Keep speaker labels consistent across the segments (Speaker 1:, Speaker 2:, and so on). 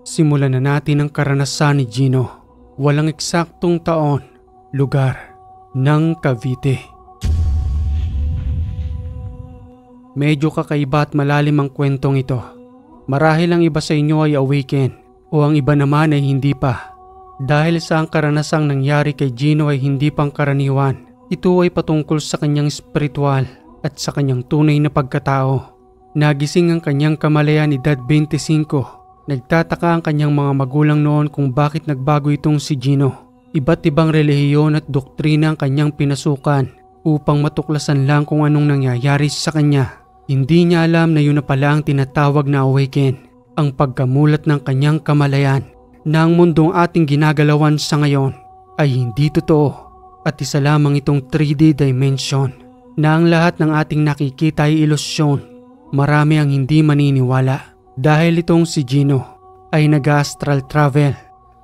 Speaker 1: Simulan na natin ang karanasan ni Gino. Walang eksaktong taon, lugar, ng Cavite. Medyo kakaiba at malalim ang kwentong ito. Marahil ang iba sa inyo ay awaken o ang iba naman ay hindi pa. Dahil sa ang karanasang nangyari kay Gino ay hindi pang karaniwan. Ito ay patungkol sa kanyang espiritual at sa kanyang tunay na pagkatao. Nagising ang kanyang kamalayan edad 25. Nagtataka ang kanyang mga magulang noon kung bakit nagbago itong si Gino. Iba't ibang relihiyon at doktrina ang kanyang pinasukan upang matuklasan lang kung anong nangyayari sa kanya. Hindi niya alam na yun na pala ang tinatawag na awaken, ang pagkamulat ng kanyang kamalayan na ang mundong ating ginagalawan sa ngayon ay hindi totoo at isa lamang itong 3D dimension na ang lahat ng ating nakikita ay ilusyon. Marami ang hindi maniniwala dahil itong si Gino ay nag-astral travel.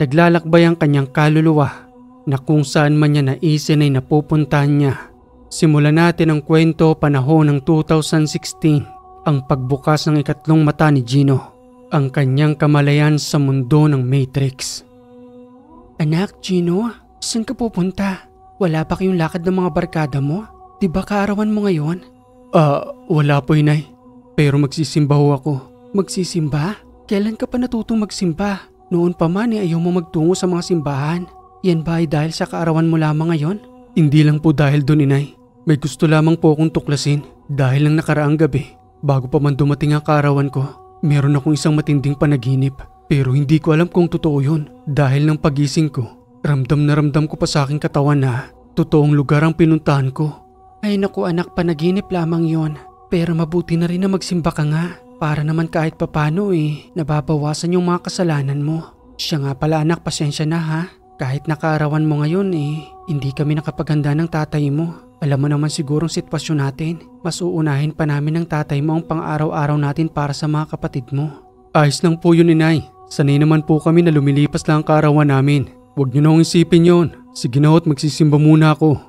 Speaker 1: Naglalakbay ang kanyang kaluluwa na kung saan man niya naisin ay napupuntahan niya. Simulan natin ang kwento panahon ng 2016, ang pagbukas ng ikatlong mata ni Gino, ang kanyang kamalayan sa mundo ng Matrix.
Speaker 2: Anak, Gino, saan ka pupunta? Wala pa kayong lakad ng mga barkada mo? Di ba kaarawan mo ngayon?
Speaker 1: Wala po, inay. Pero magsisimba ho ako.
Speaker 2: Magsisimba? Kailan ka pa natutong magsimba? Noon pa man ayaw mo magtungo sa mga simbahan. Yan ba ay dahil sa kaarawan mo lamang ngayon?
Speaker 1: Hindi lang po dahil doon, inay. May gusto lamang po akong tuklasin dahil lang nakaraang gabi. Bago pa man dumating ang kaarawan ko, meron akong isang matinding panaginip. Pero hindi ko alam kung totoo yun. Dahil ng pagising ko, ramdam na ramdam ko pa sa aking katawan na totoong lugar ang pinuntahan ko.
Speaker 2: Ay naku anak, panaginip lamang yon. Pero mabuti na rin na magsimba ka nga. Para naman kahit papano nababawasan yung mga kasalanan mo. Siya nga pala anak, pasensya na ha. Kahit nakaarawan mo ngayon hindi kami nakapaghanda ng tatay mo. Alam mo naman sigurong sitwasyon natin. Mas uunahin pa namin ng tatay mo ang pang-araw-araw natin para sa mga kapatid mo.
Speaker 1: Ayos lang po yun, inay. Sanay naman po kami na lumilipas lang ang kaarawan namin. Huwag niyo na isipin yon. Sige na ho't magsisimba muna ako.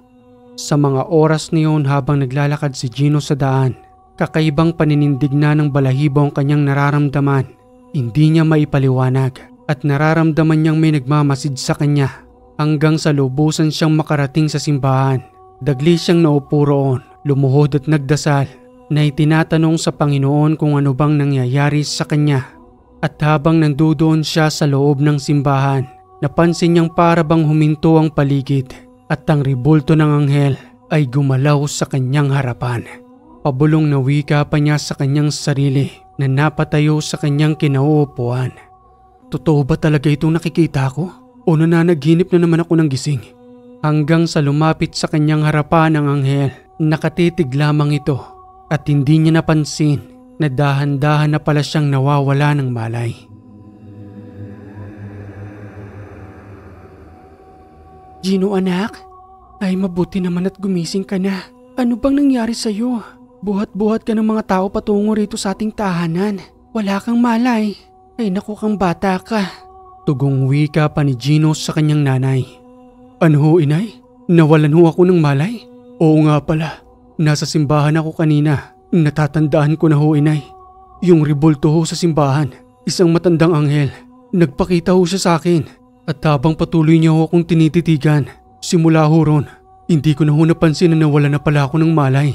Speaker 1: Sa mga oras na yun habang naglalakad si Gino sa daan, kakaibang paninindig na ng balahibo ang kanyang nararamdaman. Hindi niya maipaliwanag at nararamdaman niyang may nagmamasid sa kanya hanggang sa lubusan siyang makarating sa simbahan. Dagli siyang naupo roon, lumuhod at nagdasal na itinatanong sa Panginoon kung ano bang nangyayari sa kanya. At habang nandoon siya sa loob ng simbahan, napansin niyang para bang huminto ang paligid at ang ribulto ng anghel ay gumalaw sa kanyang harapan. Pabulong na wika pa niya sa kanyang sarili na napatayo sa kanyang kinauupuan. Totoo ba talaga itong nakikita ko? O nananaginip na naman ako ng gising? Hanggang sa lumapit sa kanyang harapan ang anghel, nakatitig lamang ito at hindi niya napansin na dahan-dahan na pala siyang nawawala ng malay.
Speaker 2: Gino anak, ay mabuti naman at gumising ka na. Ano bang nangyari sa'yo? Buhat-buhat ka ng mga tao patungo rito sa ating tahanan. Wala kang malay. Ay naku kang bata ka.
Speaker 1: Tugong wika pa ni Gino sa kanyang nanay. Ano ho, inay? Nawalan ho ako ng malay? Oo nga pala. Nasa simbahan ako kanina. Natatandaan ko na ho, inay. Yung ribulto ho sa simbahan. Isang matandang anghel. Nagpakita ho siya sa akin. At habang patuloy niya ho akong tinititigan, simula ho ron, hindi ko na ho napansin na nawala na pala ako ng malay.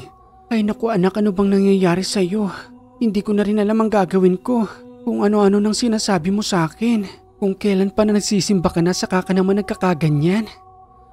Speaker 2: Ay naku anak, ano bang nangyayari sa iyo? Hindi ko na rin alam ang gagawin ko. Kung ano-ano nang sinasabi mo sa akin. Kung kailan pa na nagsisimba ka na saka ka naman nagkakaganyan.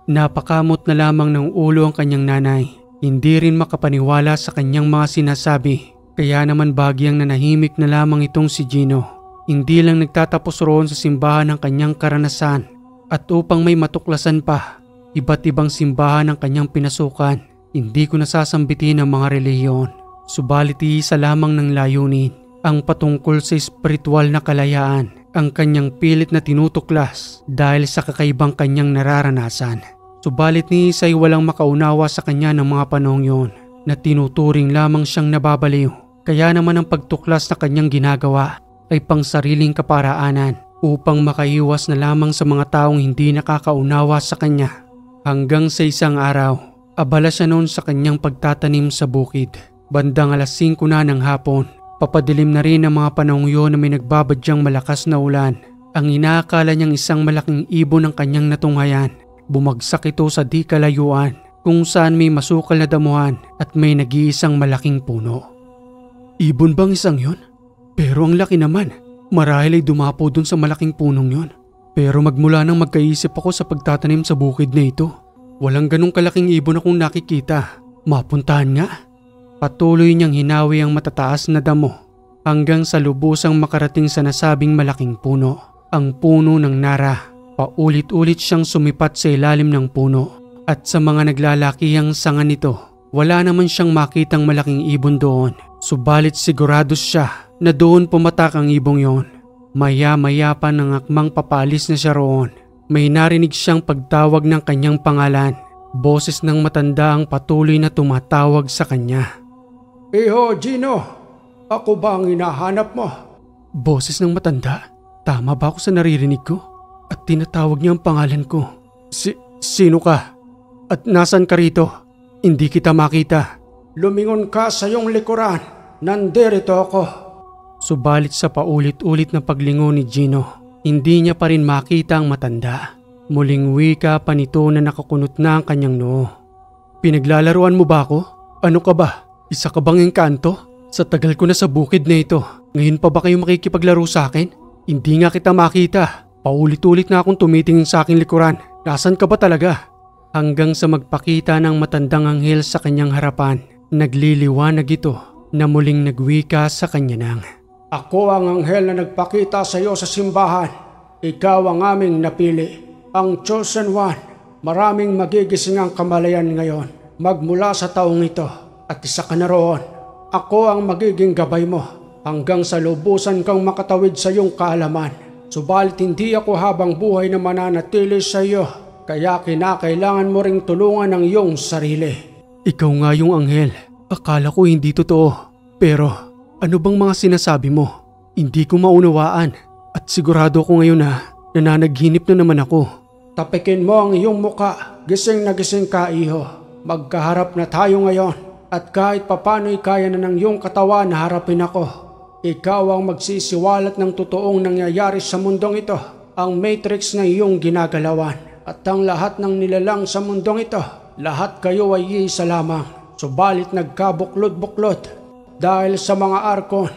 Speaker 1: Napakamot na lamang ng ulo ang kanyang nanay. Hindi rin makapaniwala sa kanyang mga sinasabi. Kaya naman bagyang nanahimik na lamang itong si Gino. Hindi lang nagtatapos roon sa simbahan ang kanyang karanasan. At upang may matuklasan pa, iba't ibang simbahan ang kanyang pinasukan. Hindi ko nasasambitin ang mga relihiyon. Subalit isa lamang ng layunin, ang patungkol sa espiritual na kalayaan, ang kanyang pilit na tinutuklas dahil sa kakaibang kanyang nararanasan. Subalit ni Isa ay walang makaunawa sa kanya ng mga panahong yun na tinuturing lamang siyang nababaliw. Kaya naman ang pagtuklas na kanyang ginagawa ay pangsariling kaparaanan upang makaiwas na lamang sa mga taong hindi nakakaunawa sa kanya. Hanggang sa isang araw, abala siya noon sa kanyang pagtatanim sa bukid. Bandang 5:00 na ng hapon, Papadilim na rin ang mga panahong yun na may nagbabadyang malakas na ulan. Ang inaakala niyang isang malaking ibon ang kanyang natunghayan. Bumagsak ito sa di kalayuan kung saan may masukal na damuhan at may nag-iisang malaking puno. Ibon bang isang yun? Pero ang laki naman. Marahil ay dumapo dun sa malaking punong yun. Pero magmula nang magkaisip ako sa pagtatanim sa bukid na ito, walang ganong kalaking ibon akong nakikita. Mapuntahan nga. Patuloy niyang hinawi ang matataas na damo hanggang sa lubusang makarating sa nasabing malaking puno. Ang puno ng nara. Paulit-ulit siyang sumipat sa ilalim ng puno at sa mga naglalakihang sanga nito, wala naman siyang makitang malaking ibon doon. Subalit sigurado siya na doon pumatak ang ibong yon. Maya-maya pa nang akmang papalis na siya roon, may narinig siyang pagtawag ng kanyang pangalan. Boses ng matanda ang patuloy na tumatawag sa kanya. Iho, Gino! Ako ba ang hinahanap mo? Boses ng matanda? Tama ba ako sa naririnig ko? At tinatawag niya ang pangalan ko. Sino ka? At nasan ka rito? Hindi kita makita. Lumingon ka sa iyong likuran. Nandirito ako. Subalit sa paulit-ulit na paglingon ni Gino, hindi niya pa rin makita ang matanda. Muling wika pa nito na nakakunot na ang kanyang noo. Pinaglalaruan mo ba ako? Ano ka ba? Isa ka bang engkanto? Sa tagal ko na sa bukid na ito, ngayon pa ba kayo makikipaglaro sa akin? Hindi nga kita makita. Paulit-ulit na akong tumitingin sa aking likuran. Nasaan ka ba talaga? Hanggang sa magpakita ng matandang anghel sa kanyang harapan, nagliliwanag ito na muling nagwika sa kanya nang, Ako ang anghel na nagpakita sa iyo sa simbahan. Ikaw ang aming napili, ang chosen one. Maraming magigising ang kamalayan ngayon magmula sa taong ito at isa ka na roon. Ako ang magiging gabay mo hanggang sa lubusan kang makatawid sa iyong kaalaman. Subalit hindi ako habang buhay na mananatili sa iyo, kaya kinakailangan mo ring tulungan ang iyong sarili. Ikaw nga yung anghel. Akala ko hindi totoo. Pero ano bang mga sinasabi mo? Hindi ko maunawaan at sigurado ko ngayon na nananaginip na naman ako. Tapikin mo ang iyong muka. Gising na gising ka, iho. Magkaharap na tayo ngayon at kahit papano'y kaya na ng iyong katawan na harapin ako. Ikaw ang magsisiwalat ng totoong nangyayari sa mundong ito, ang matrix na iyong ginagalawan at ang lahat ng nilalang sa mundong ito. Lahat kayo ay iisa lamang, subalit nagkabuklod-buklod dahil sa mga arkon,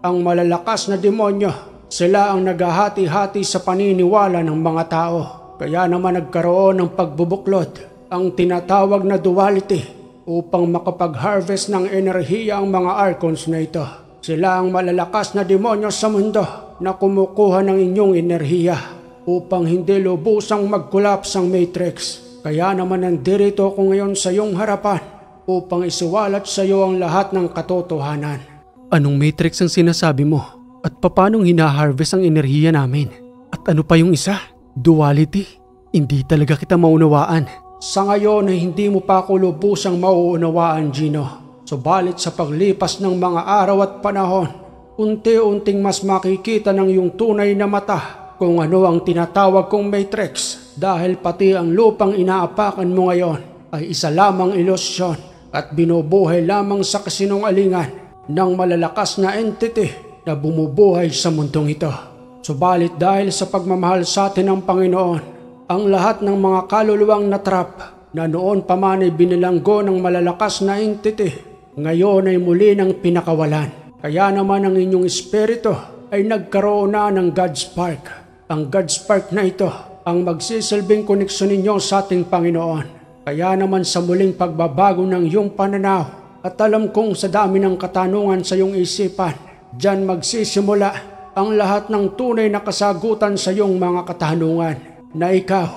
Speaker 1: ang malalakas na demonyo. Sila ang naghahati-hati sa paniniwala ng mga tao. Kaya naman nagkaroon ng pagbubuklod, ang tinatawag na duality, upang makapag-harvest ng enerhiya ang mga arkons na ito. Sila ang malalakas na demonyo sa mundo na kumukuha ng inyong enerhiya upang hindi lubusang mag-collapse ang matrix. Kaya naman nandirito ako ngayon sa iyong harapan upang isuwalat sa iyo ang lahat ng katotohanan. Anong matrix ang sinasabi mo? At paanong hinaharvest ang enerhiya namin? At ano pa yung isa? Duality? Hindi talaga kita maunawaan. Sa ngayon ay hindi mo pa ako lubusang mauunawaan, Gino. Subalit sa paglipas ng mga araw at panahon, unti-unting mas makikita ng iyong tunay na mata kung ano ang tinatawag kong matrix, dahil pati ang lupang inaapakan mo ngayon ay isa lamang ilusyon at binubuhay lamang sa kasinungalingan ng malalakas na entity na bumubuhay sa mundong ito. Subalit dahil sa pagmamahal sa atin ng Panginoon, ang lahat ng mga kaluluwang natrap na noon pa man ay binilanggo ng malalakas na entity, ngayon ay muli ng pinakawalan. Kaya naman ang inyong espiritu ay nagkaroon na ng God's Spark. Ang God's Spark na ito ang magsisilbing koneksyon ninyo sa ating Panginoon. Kaya naman sa muling pagbabago ng iyong pananaw, at alam kong sa dami ng katanungan sa iyong isipan, diyan magsisimula ang lahat ng tunay na kasagutan sa iyong mga katanungan, na ikaw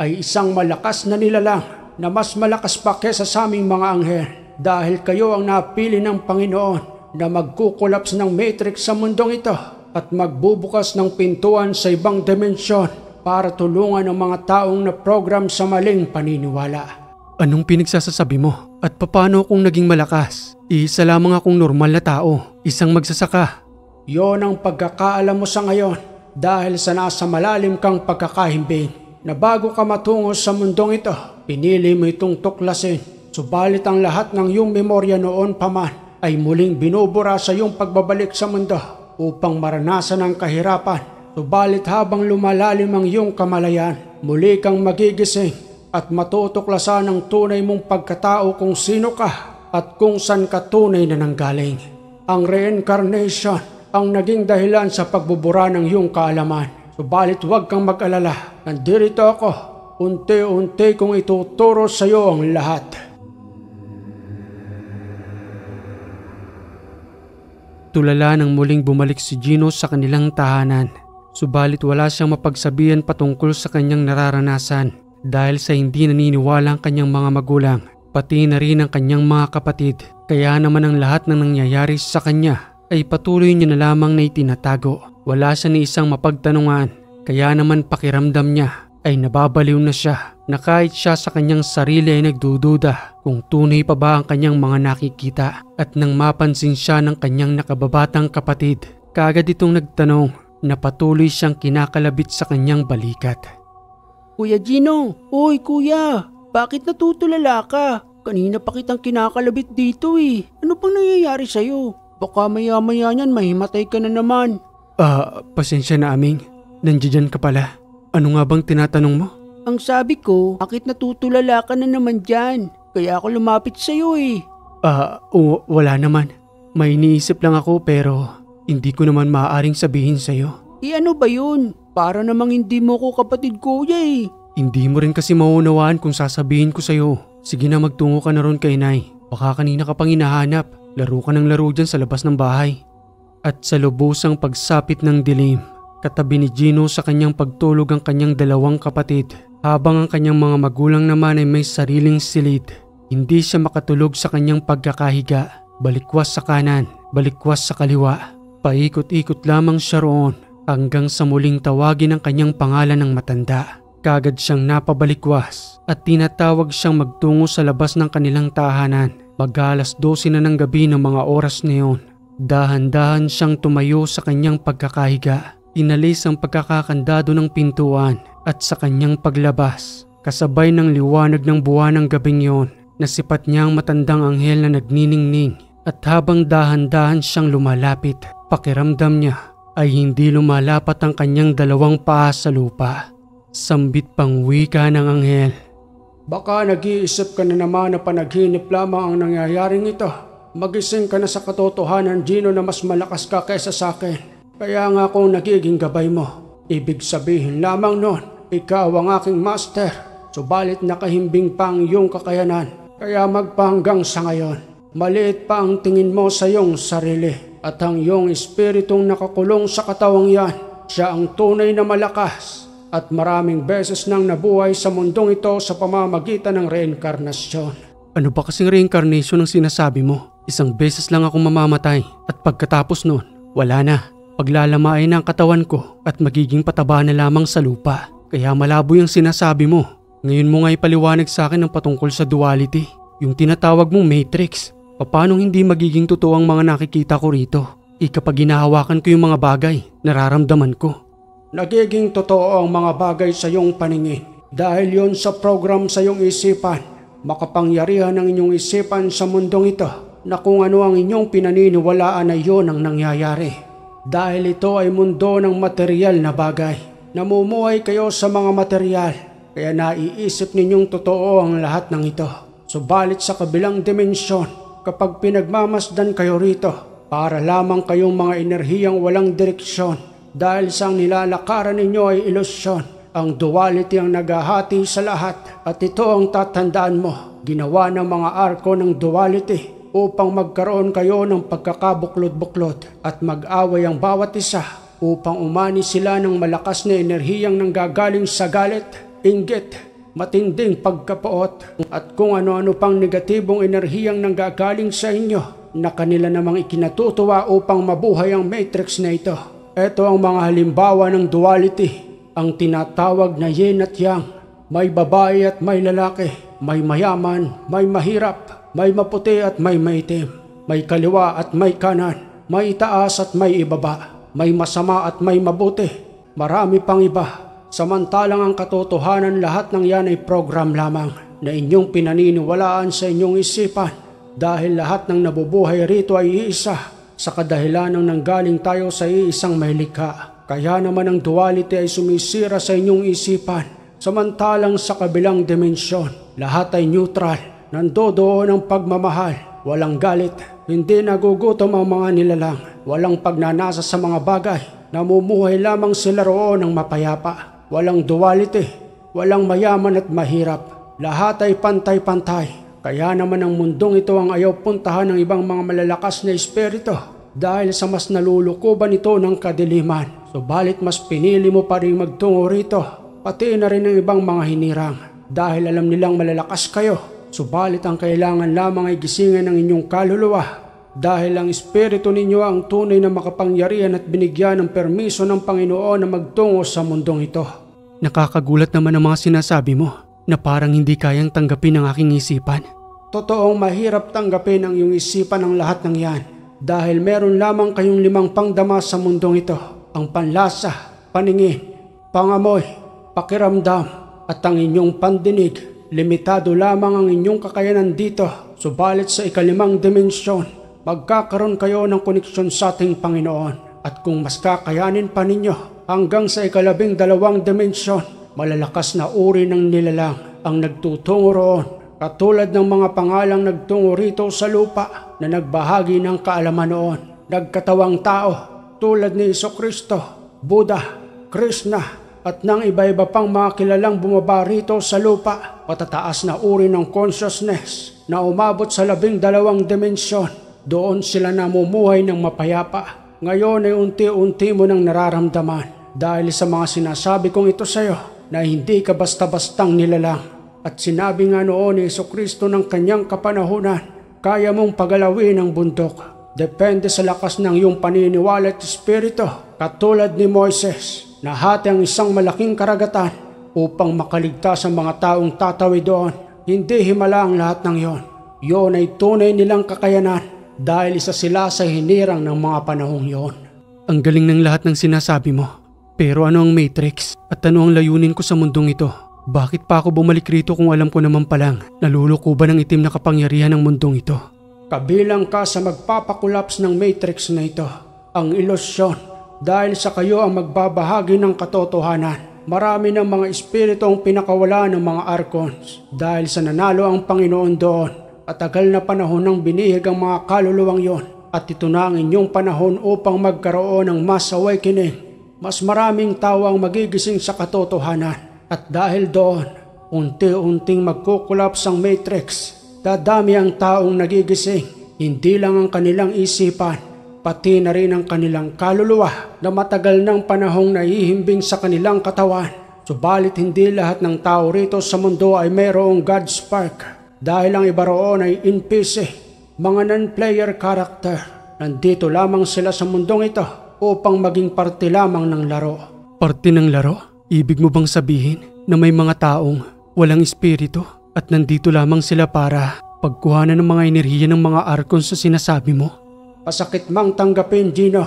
Speaker 1: ay isang malakas na nilalang na mas malakas pa kesa sa aming mga anghel. Dahil kayo ang napili ng Panginoon na magkukulaps ng matrix sa mundong ito at magbubukas ng pintuan sa ibang dimensyon para tulungan ang mga taong na program sa maling paniniwala. Anong pinagsasasabi mo? At paano akong naging malakas? Isa lamang akong normal na tao, isang magsasaka. Yon ang pagkakaalam mo sa ngayon dahil sa nasa malalim kang pagkakahimbing na bago ka matungo sa mundong ito, pinili mo itong tuklasin. Subalit ang lahat ng iyong memorya noon pa man ay muling binubura sa iyong pagbabalik sa mundo upang maranasan ang kahirapan. Subalit habang lumalalim ang iyong kamalayan, muli kang magigising at matutuklasan ang tunay mong pagkatao kung sino ka at kung saan ka tunay na nanggaling. Ang reincarnation ang naging dahilan sa pagbubura ng iyong kaalaman. Subalit huwag kang mag-alala, nandito ako. Unti-unti kong ituturo sa iyo ang lahat. Tulala nang muling bumalik si Gino sa kanilang tahanan. Subalit wala siyang mapagsabihan patungkol sa kanyang nararanasan dahil sa hindi naniniwala ang kanyang mga magulang, pati na rin ang kanyang mga kapatid. Kaya naman ang lahat ng nangyayari sa kanya ay patuloy niya na lamang na itinatago. Wala siya ni isang mapagtanungan, kaya naman pakiramdam niya ay nababaliw na siya na kahit siya sa kanyang sarili ay nagdududa kung tunay pa ba ang kanyang mga nakikita. At nang mapansin siya ng kanyang nakababatang kapatid, kaagad itong nagtanong na patuloy siyang kinakalabit sa kanyang balikat.
Speaker 2: Kuya Gino, oy kuya, bakit natutulala ka? Kanina pa kitang kinakalabit dito eh. Ano pang nangyayari sa'yo? Baka maya-maya niyan mahimatay ka na naman.
Speaker 1: Pasensya na aming. Nandiyan ka pala. Ano nga bang tinatanong mo?
Speaker 2: Ang sabi ko, bakit natutulala ka na naman dyan? Kaya ako lumapit sa'yo eh.
Speaker 1: Wala naman. May iniisip lang ako pero hindi ko naman maaaring sabihin sa'yo.
Speaker 2: Ano ba yun? Para namang hindi mo ko kapatid kuya eh.
Speaker 1: Hindi mo rin kasi maunawaan kung sasabihin ko sa'yo. Sige na, magtungo ka na ron kay Nay. Baka kanina ka pang hinahanap. Laro ka ng laro dyan sa labas ng bahay. At sa lubusang pagsapit ng dilim, katabi ni Gino sa kanyang pagtulog ang kanyang dalawang kapatid, habang ang kanyang mga magulang naman ay may sariling silid. Hindi siya makatulog sa kanyang pagkakahiga. Balikwas sa kanan, balikwas sa kaliwa. Paikot-ikot lamang siya roon hanggang sa muling tawagin ang kanyang pangalan ng matanda. Kagad siyang napabalikwas at tinatawag siyang magtungo sa labas ng kanilang tahanan. Mag-alas 12 na ng gabi ng mga oras na yun. Dahan-dahan siyang tumayo sa kanyang pagkakahiga. Inalis ang pagkakakandado ng pintuan at sa kanyang paglabas, kasabay ng liwanag ng buwan ng gabing yon, nasipat niya ang matandang anghel na nagniningning. At habang dahan-dahan siyang lumalapit, pakiramdam niya ay hindi lumalapat ang kanyang dalawang paa sa lupa. Sambit pang wika ng anghel. Baka nag-iisip ka na naman na panaginip lamang ang nangyayaring ito. Magising ka na sa katotohanan, Gino, na mas malakas ka kaysa sa akin. Kaya nga akong nagiging gabay mo. Ibig sabihin lamang nun, ikaw ang aking master. Subalit nakahimbing pa ang iyong kakayanan. Kaya magpahanggang sa ngayon, maliit pa ang tingin mo sa iyong sarili. At ang iyong espiritong nakakulong sa katawang yan, siya ang tunay na malakas. At maraming beses nang nabuhay sa mundong ito sa pamamagitan ng reinkarnasyon. Ano ba kasing reincarnation ang sinasabi mo? Isang beses lang akong mamamatay at pagkatapos nun, wala na. Paglalamain na ang katawan ko at magiging pataba na lamang sa lupa. Kaya malabo yung sinasabi mo. Ngayon mo nga ipaliwanag sa akin ang patungkol sa duality. Yung tinatawag mong matrix. Paano hindi magiging totoo ang mga nakikita ko rito? Kapag ginahawakan ko yung mga bagay, nararamdaman ko. Nagiging totoo ang mga bagay sa iyong paningin dahil yon sa program sa iyong isipan. Makapangyarihan ng inyong isipan sa mundong ito na kung ano ang inyong pinaniniwalaan ay yon ang nangyayari. Dahil ito ay mundo ng material na bagay. Namumuhay kayo sa mga material kaya naiisip ninyong totoo ang lahat ng ito. Subalit sa kabilang dimensyon, kapag pinagmamasdan kayo rito, para lamang kayong mga enerhiyang walang direksyon. Dahil sa nilalakaran ninyo ay ilusyon, ang duality ang naghahati sa lahat. At ito ang tatandaan mo, ginawa ng mga arko ng duality upang magkaroon kayo ng pagkakabuklod-buklod at mag-away ang bawat isa upang umani sila ng malakas na enerhiyang nanggagaling sa galit, inggit, matinding pagkapuot at kung ano-ano pang negatibong enerhiyang nanggagaling sa inyo na kanila namang ikinatutuwa upang mabuhay ang matrix na ito. Ito ang mga halimbawa ng duality, ang tinatawag na yin at yang. May babae at may lalaki, may mayaman, may mahirap, may maputi at may maitim, may kaliwa at may kanan, may taas at may ibaba, may masama at may mabuti, marami pang iba. Samantalang ang katotohanan, lahat ng yan ay program lamang na inyong pinaniniwalaan sa inyong isipan. dahil lahat ng nabubuhay rito ay iisa sa kadahilan ng nanggaling tayo sa iisang may likha. Kaya naman ang duality ay sumisira sa inyong isipan, samantalang sa kabilang dimensyon, lahat ay neutral, nandoon ang pagmamahal, walang galit, hindi nagugutom ang mga nilalang, walang pagnanasa sa mga bagay, namumuhay lamang sila roon ng mapayapa, walang duality, walang mayaman at mahirap, lahat ay pantay-pantay. Kaya naman ang mundong ito ang ayaw puntahan ng ibang mga malalakas na espiritu dahil sa mas nalulukuban ito ng kadiliman. Subalit mas pinili mo pa rin magtungo rito, pati na rin ang ibang mga hinirang dahil alam nilang malalakas kayo. Subalit ang kailangan lamang ay gisingan ng inyong kaluluwa dahil ang espiritu ninyo ang tunay na makapangyarihan at binigyan ng permiso ng Panginoon na magtungo sa mundong ito.
Speaker 2: Nakakagulat naman ang mga sinasabi mo na parang hindi kayang tanggapin ang aking isipan.
Speaker 1: Totoong mahirap tanggapin ang iyong isipan ng lahat ng yan dahil meron lamang kayong 5 pangdama sa mundong ito. Ang panlasa, paningin, pangamoy, pakiramdam at ang inyong pandinig. Limitado lamang ang inyong kakayanan dito. Subalit sa ika-5 dimensyon, magkakaroon kayo ng koneksyon sa ating Panginoon. At kung mas kakayanin pa ninyo hanggang sa ika-12 dimensyon, malalakas na uri ng nilalang ang nagtutungo roon. Katulad ng mga pangalang nagtungo rito sa lupa na nagbahagi ng kaalaman noon. Nagkatawang tao tulad ni Jesucristo, Buddha, Krishna at ng iba-iba pang mga kilalang bumaba rito sa lupa. Patataas na uri ng consciousness na umabot sa 12 dimensyon. Doon sila namumuhay ng mapayapa. Ngayon ay unti-unti mo nang nararamdaman dahil sa mga sinasabi kong ito sa iyo na hindi ka basta-bastang nilalang. At sinabi nga noon ni Jesucristo ng kanyang kapanahunan, kaya mong pagalawin ang bundok. Depende sa lakas ng iyong paniniwala at espiritu. Katulad ni Moises, nahati ang isang malaking karagatan upang makaligtas ang mga taong tatawid doon. Hindi himala ang lahat ng iyon. Iyon ay tunay nilang kakayanan dahil isa sila sa hinirang ng mga panahong iyon.
Speaker 2: Ang galing ng lahat ng sinasabi mo. Pero ano ang Matrix at ano ang layunin ko sa mundong ito? Bakit pa ako bumalik rito kung alam ko naman palang nalulukuban ang itim na kapangyarihan ng mundong ito?
Speaker 1: Kabilang ka sa magpapakulaps ng Matrix na ito, ang ilusyon, dahil sa kayo ang magbabahagi ng katotohanan. Marami ng mga espiritu ang pinakawala ng mga archons dahil sa nanalo ang Panginoon doon. At tagal na panahon nang binihig ang mga kaluluwang yon. At ito na ang inyong panahon upang magkaroon ng mass awakening. Mas maraming tao ang magigising sa katotohanan. At dahil doon, unti-unting magkukulaps ang Matrix. Dadami ang taong nagigising, hindi lang ang kanilang isipan, pati na rin ang kanilang kaluluwa na matagal ng panahong nahihimbing sa kanilang katawan. Subalit hindi lahat ng tao rito sa mundo ay mayroong God Spark dahil ang iba roon ay NPC, mga non-player character. Nandito lamang sila sa mundong ito upang maging parte lamang ng laro.
Speaker 2: Parte ng laro? Ibig mo bang sabihin na may mga taong walang espiritu at nandito lamang sila para pagkuhanan ng mga enerhiya ng mga archons sa sinasabi mo?
Speaker 1: Pasakit mang tanggapin, Gino.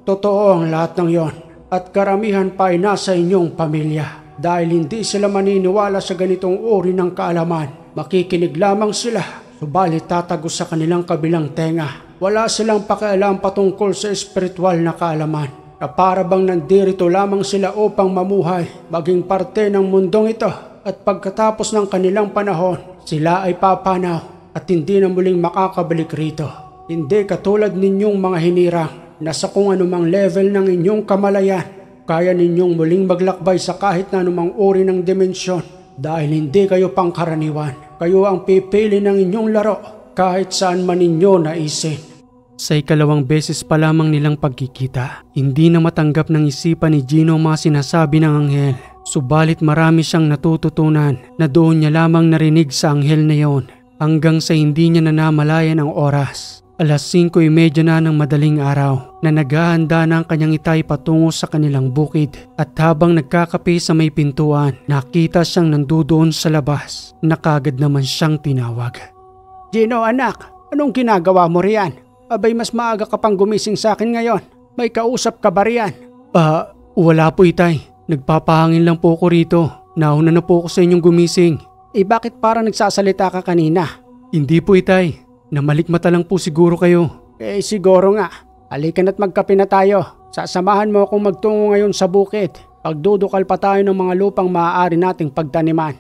Speaker 1: Totoo ang lahat ng yon. At karamihan pa ay nasa inyong pamilya. Dahil hindi sila maniniwala sa ganitong uri ng kaalaman. Makikinig lamang sila, subalit tatagos sa kanilang kabilang tenga. Wala silang pakialam patungkol sa espiritual na kaalaman. Na para bang nandirito lamang sila upang mamuhay, maging parte ng mundong ito. At pagkatapos ng kanilang panahon, sila ay papanaw at hindi na muling makakabalik rito. Hindi katulad ninyong mga hinirang na sa kung anumang level ng inyong kamalayan, kaya ninyong muling maglakbay sa kahit na anumang uri ng dimensyon dahil hindi kayo pangkaraniwan. Kayo ang pipili ng inyong laro kahit saan man ninyo naisin.
Speaker 2: Sa ikalawang beses pa lamang nilang pagkikita, hindi na matanggap ng isipan ni Gino ang mga sinasabi ng anghel. Subalit marami siyang natututunan na doon niya lamang narinig sa anghel na yon hanggang sa hindi niya namalayan ang oras. 5:30 na ng madaling araw na naghahanda na ang kanyang itay patungo sa kanilang bukid at habang nagkakape sa may pintuan, nakita siyang nandoon sa labas na kagad naman siyang tinawag.
Speaker 1: Gino anak, anong ginagawa mo riyan? Abay mas maaga ka pang gumising sa akin ngayon. May kausap ka ba riyan?
Speaker 2: Wala po itay. Nagpapahangin lang po ako rito. Nauna na po ako sa inyong gumising.
Speaker 1: Bakit parang nagsasalita ka kanina?
Speaker 2: Hindi po itay.
Speaker 1: Namalikmata lang po siguro kayo.
Speaker 2: Siguro nga. Halika na't magkape na tayo. Sasamahan mo akong magtungo ngayon sa bukid. Pagdudukal pa tayo ng mga lupang maaari nating pagtaniman.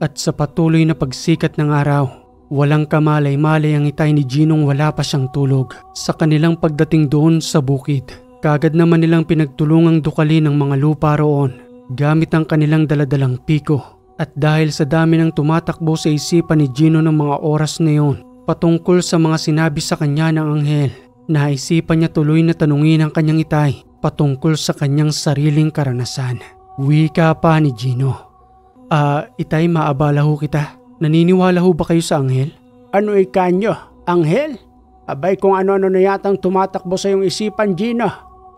Speaker 1: At sa patuloy na pagsikat ng araw, walang kamalay-malay ang itay ni Ginong wala pa siyang tulog. Sa kanilang pagdating doon sa bukid, kagad naman nilang pinagtulungang dukalin ang mga lupa roon gamit ang kanilang daladalang piko. At dahil sa dami ng tumatakbo sa isipan ni Gino ng mga oras na yun, patungkol sa mga sinabi sa kanya ng anghel, naisipan niya tuloy na tanungin ang kanyang itay patungkol sa kanyang sariling karanasan. Wika pa ni Gino. Itay, maabala ho kita. Naniniwala ho ba kayo sa anghel?
Speaker 2: Ano ikanyo? Anghel? Abay kung ano-ano na yatang tumatakbo sa iyong isipan, Gino.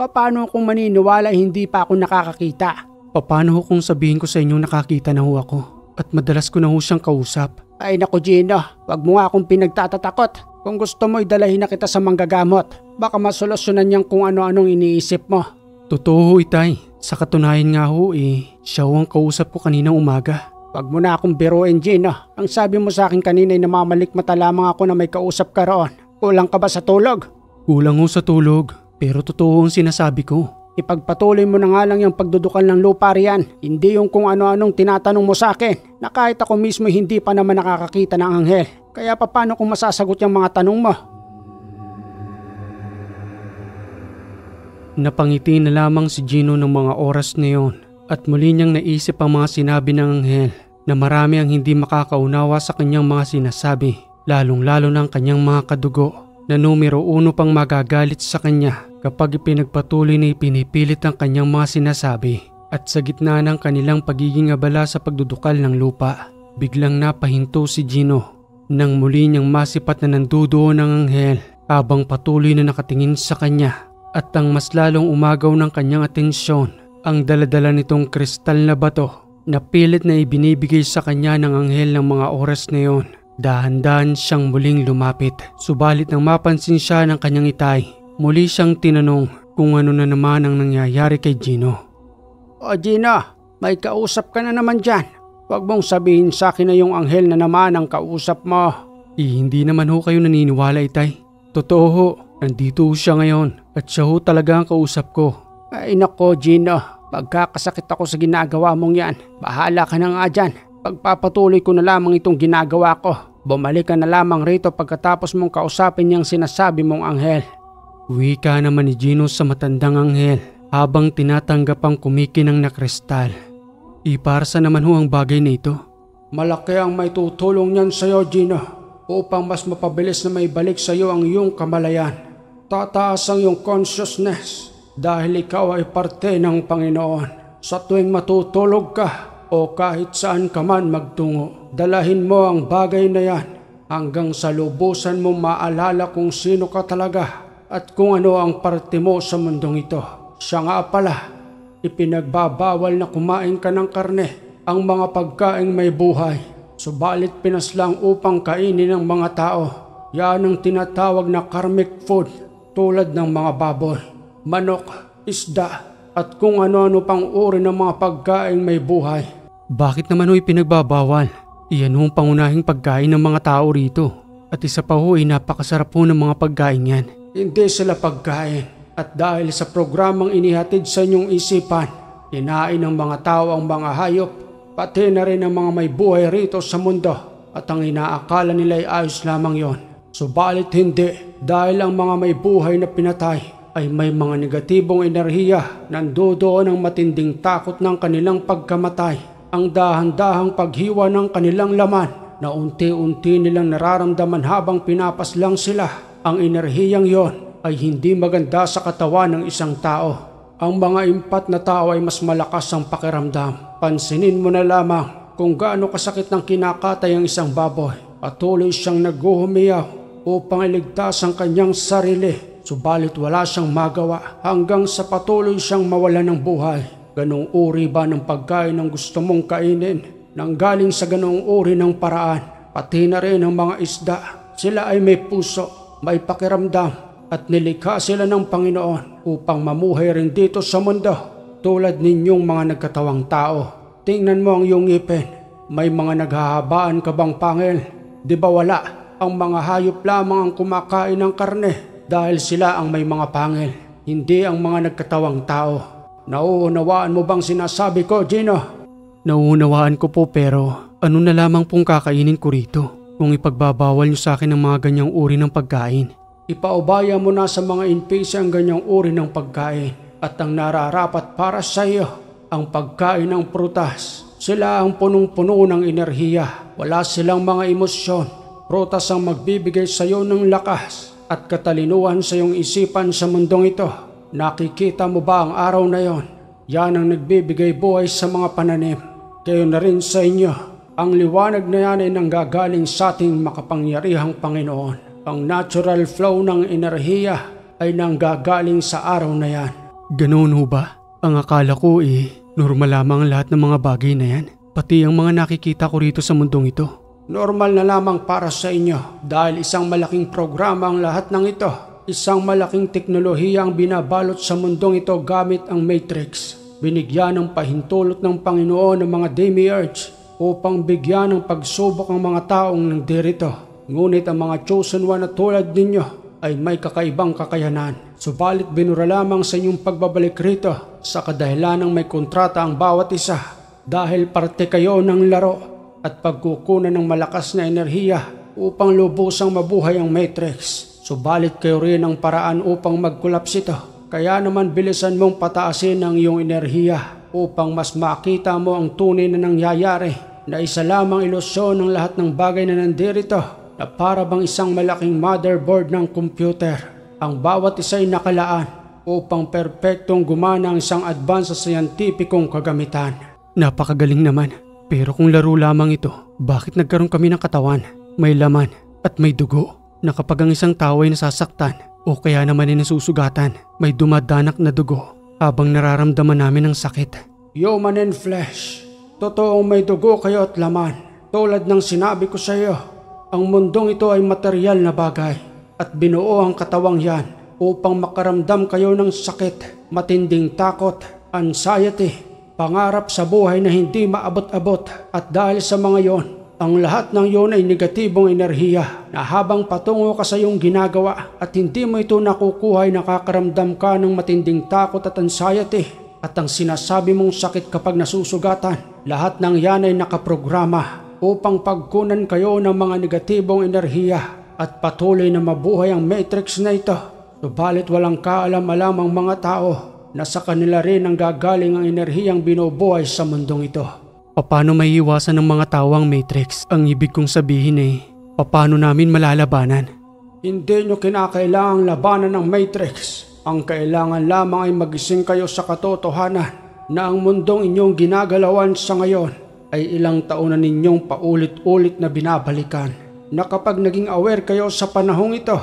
Speaker 2: Paano kung maniniwala hindi pa ako nakakakita?
Speaker 1: Paano ho kung sabihin ko sa inyong nakakita na ho ako at madalas ko na ho siyang kausap?
Speaker 2: Ay naku Gino, wag mo nga akong pinagtatatakot. Kung gusto mo idalahin na kita sa manggagamot, baka masolusyonan niyang kung ano-anong iniisip mo.
Speaker 1: Totoo ho itay, sa katunayan nga ho siya ho ang kausap ko kaninang umaga.
Speaker 2: Wag mo na akong biruin Gino, ang sabi mo sa akin kanina ay namamalikmata lamang ako na may kausap ka roon. Kulang ka ba sa tulog?
Speaker 1: Kulang ho sa tulog, pero totoo ang sinasabi ko.
Speaker 2: Ipagpatuloy mo na nga lang yung pagdudukal ng lupa riyan, hindi yung kung ano-anong tinatanong mo sa akin na kahit ako mismo hindi pa naman nakakakita ng anghel. Kaya paano kung masasagot yung mga tanong mo?
Speaker 1: Napangiti na lamang si Gino ng mga oras na yon at muli niyang naisip ang mga sinabi ng anghel na marami ang hindi makakaunawa sa kanyang mga sinasabi, lalong-lalo ng kanyang mga kadugo na numero 1 pang magagalit sa kanya kapag ipinagpatuloy na ipinipilit ang kanyang mga sinasabi. At sa gitna ng kanilang pagiging abala sa pagdudukal ng lupa, biglang napahinto si Gino nang muli niyang masipat na nandudoon ng anghel habang patuloy na nakatingin sa kanya. At ang mas lalong umagaw ng kanyang atensyon, ang daladala nitong kristal na bato na pilit na ibinibigay sa kanya ng anghel ng mga oras na yon. Dahan-dahan siyang muling lumapit, subalit nang mapansin siya ng kanyang itay, muli siyang tinanong kung ano na naman ang nangyayari kay Gino.
Speaker 2: O Gino, may kausap ka na naman dyan. Huwag mong sabihin sa akin na yung anghel na naman ang kausap mo.
Speaker 1: Hindi naman ho kayo naniniwala itay. Totoo ho, nandito ho siya ngayon at siya ho talaga ang kausap ko.
Speaker 2: Ay nako Gino, pagkakasakit ako sa ginagawa mong yan. Bahala ka na nga dyan. Pagpapatuloy ko na lamang itong ginagawa ko. Bumalik ka na lamang rito pagkatapos mong kausapin niyang sinasabi mong anghel.
Speaker 1: Wika naman ni Gino sa matandang anghel habang tinatanggap ang kumikinang na kristal. Iparsa naman ho ang bagay na ito.
Speaker 2: Malaki ang may tutulong niyan sa iyo Gino upang mas mapabilis na maibalik sa iyo ang iyong kamalayan. Tataas ang iyong consciousness dahil ikaw ay parte ng Panginoon. Sa tuwing matutulog ka o kahit saan ka man magtungo, dalahin mo ang bagay na yan hanggang sa lubusan mo maalala kung sino ka talaga at kung ano ang parte mo sa mundong ito. Siya nga pala, ipinagbabawal na kumain ka ng karne, ang mga pagkaing may buhay, subalit pinaslang upang kainin ng mga tao. Yan ang tinatawag na karmic food tulad ng mga baboy, manok, isda at kung ano-ano pang uri ng mga pagkaing may buhay.
Speaker 1: Bakit naman ho'y pinagbabawal? Iyan ho ang pangunahing pagkain ng mga tao rito. At isa pa ho'y napakasarap ho ng mga pagkain yan.
Speaker 2: Hindi sila pagkain. At dahil sa programang inihatid sa inyong isipan, kinain ng mga tao ang mga hayop, pati na rin ang mga may buhay rito sa mundo. At ang inaakala nila ay ayos lamang yon. Subalit hindi, dahil ang mga may buhay na pinatay ay may mga negatibong enerhiya. Nandoon ang matinding takot ng kanilang pagkamatay. Ang dahan-dahang paghiwa ng kanilang laman na unti-unti nilang nararamdaman habang pinapaslang sila. Ang enerhiyang yon ay hindi maganda sa katawan ng isang tao. Ang mga impat na tao ay mas malakas ang pakiramdam. Pansinin mo na lamang kung gaano kasakit ng kinakatay ang isang baboy. Patuloy siyang naghuhumiyaw upang iligtas ang kanyang sarili. Subalit wala siyang magawa hanggang sa patuloy siyang mawalan ng buhay. Ganong uri ba ng pagkain ang gusto mong kainin? Nanggaling sa ganong uri ng paraan, pati na rin ang mga isda. Sila ay may puso, may pakiramdam at nilikha sila ng Panginoon upang mamuhay rin dito sa mundo tulad ninyong mga nagkatawang tao. Tingnan mo ang iyong ngipin. May mga naghahabaan ka bang pangil? Di ba wala?
Speaker 1: Ang mga hayop lamang ang kumakain ng karne dahil sila ang may mga pangil, hindi ang mga nagkatawang tao. Nauunawaan mo bang sinasabi ko, Gino?
Speaker 2: Nauunawaan ko po, pero ano na lamang pong kakainin ko rito kung ipagbabawal niyo sa akin ang mga ganyang uri ng pagkain?
Speaker 1: Ipaubaya mo na sa mga NPC ang ganyang uri ng pagkain at ang nararapat para sa iyo, ang pagkain ng prutas. Sila ang punong-puno ng enerhiya. Wala silang mga emosyon. Prutas ang magbibigay sa iyo ng lakas at katalinuhan sa iyong isipan sa mundong ito. Nakikita mo ba ang araw na yon? Yan ang nagbibigay buhay sa mga pananim. Kayo na rin sa inyo. Ang liwanag na yan ay nanggagaling sa ating makapangyarihang Panginoon. Ang natural flow ng enerhiya ay nanggagaling sa araw na yan.
Speaker 2: Ganoon ho ba? Ang akala ko normal lamang ang lahat ng mga bagay na yan. Pati ang mga nakikita ko rito sa mundong ito.
Speaker 1: Normal na lamang para sa inyo dahil isang malaking programa ang lahat ng ito. Isang malaking teknolohiya ang binabalot sa mundong ito gamit ang Matrix. Binigyan ng pahintulot ng Panginoon ng mga demiurge upang bigyan ng pagsubok ang mga taong nandirito. Ngunit ang mga chosen one na tulad ninyo ay may kakaibang kakayanan. Subalit binura lamang sa inyong pagbabalik rito sa kadahilan ng may kontrata ang bawat isa dahil parte kayo ng laro at pagkukunan ng malakas na enerhiya upang lubusang mabuhay ang Matrix. Subalit kayo rin ang paraan upang magkulaps ito. Kaya naman bilisan mong pataasin ang iyong enerhiya upang mas makita mo ang tunay na nangyayari na isa lamang ilusyon ng lahat ng bagay na nandirito na para bang isang malaking motherboard ng computer. Ang bawat isa ay nakalaan upang perpektong gumana ang isang advance sa scientificong kagamitan.
Speaker 2: Napakagaling naman. Pero kung laro lamang ito, bakit nagkaroon kami ng katawan, may laman at may dugo na kapag ang isang tao ay nasasaktan o kaya naman ay nasusugatan, may dumadanak na dugo habang nararamdaman namin ang sakit?
Speaker 1: Human and flesh. Totoong may dugo kayo at laman. Tulad ng sinabi ko sa iyo, ang mundong ito ay materyal na bagay at binuo ang katawang yan upang makaramdam kayo ng sakit, matinding takot, anxiety, pangarap sa buhay na hindi maabot-abot. At dahil sa mga yon, ang lahat ng yon ay negatibong enerhiya na habang patungo ka sa iyong ginagawa at hindi mo ito nakukuha ay nakakaramdam ka ng matinding takot at anxiety. At ang sinasabi mong sakit kapag nasusugatan, lahat ng yan ay nakaprograma upang pagkunan kayo ng mga negatibong enerhiya at patuloy na mabuhay ang Matrix na ito. Subalit walang kaalam-alam ang mga tao na sa kanila rin ang gagaling ang enerhiyang binubuhay sa mundong ito.
Speaker 2: Paano may iwasan ng mga tao ang Matrix? Ang ibig kong sabihin paano namin malalabanan?
Speaker 1: Hindi nyo kinakailangang labanan ng Matrix. Ang kailangan lamang ay magising kayo sa katotohanan na ang mundong inyong ginagalawan sa ngayon ay ilang taon na ninyong paulit-ulit na binabalikan. Na kapag naging aware kayo sa panahong ito,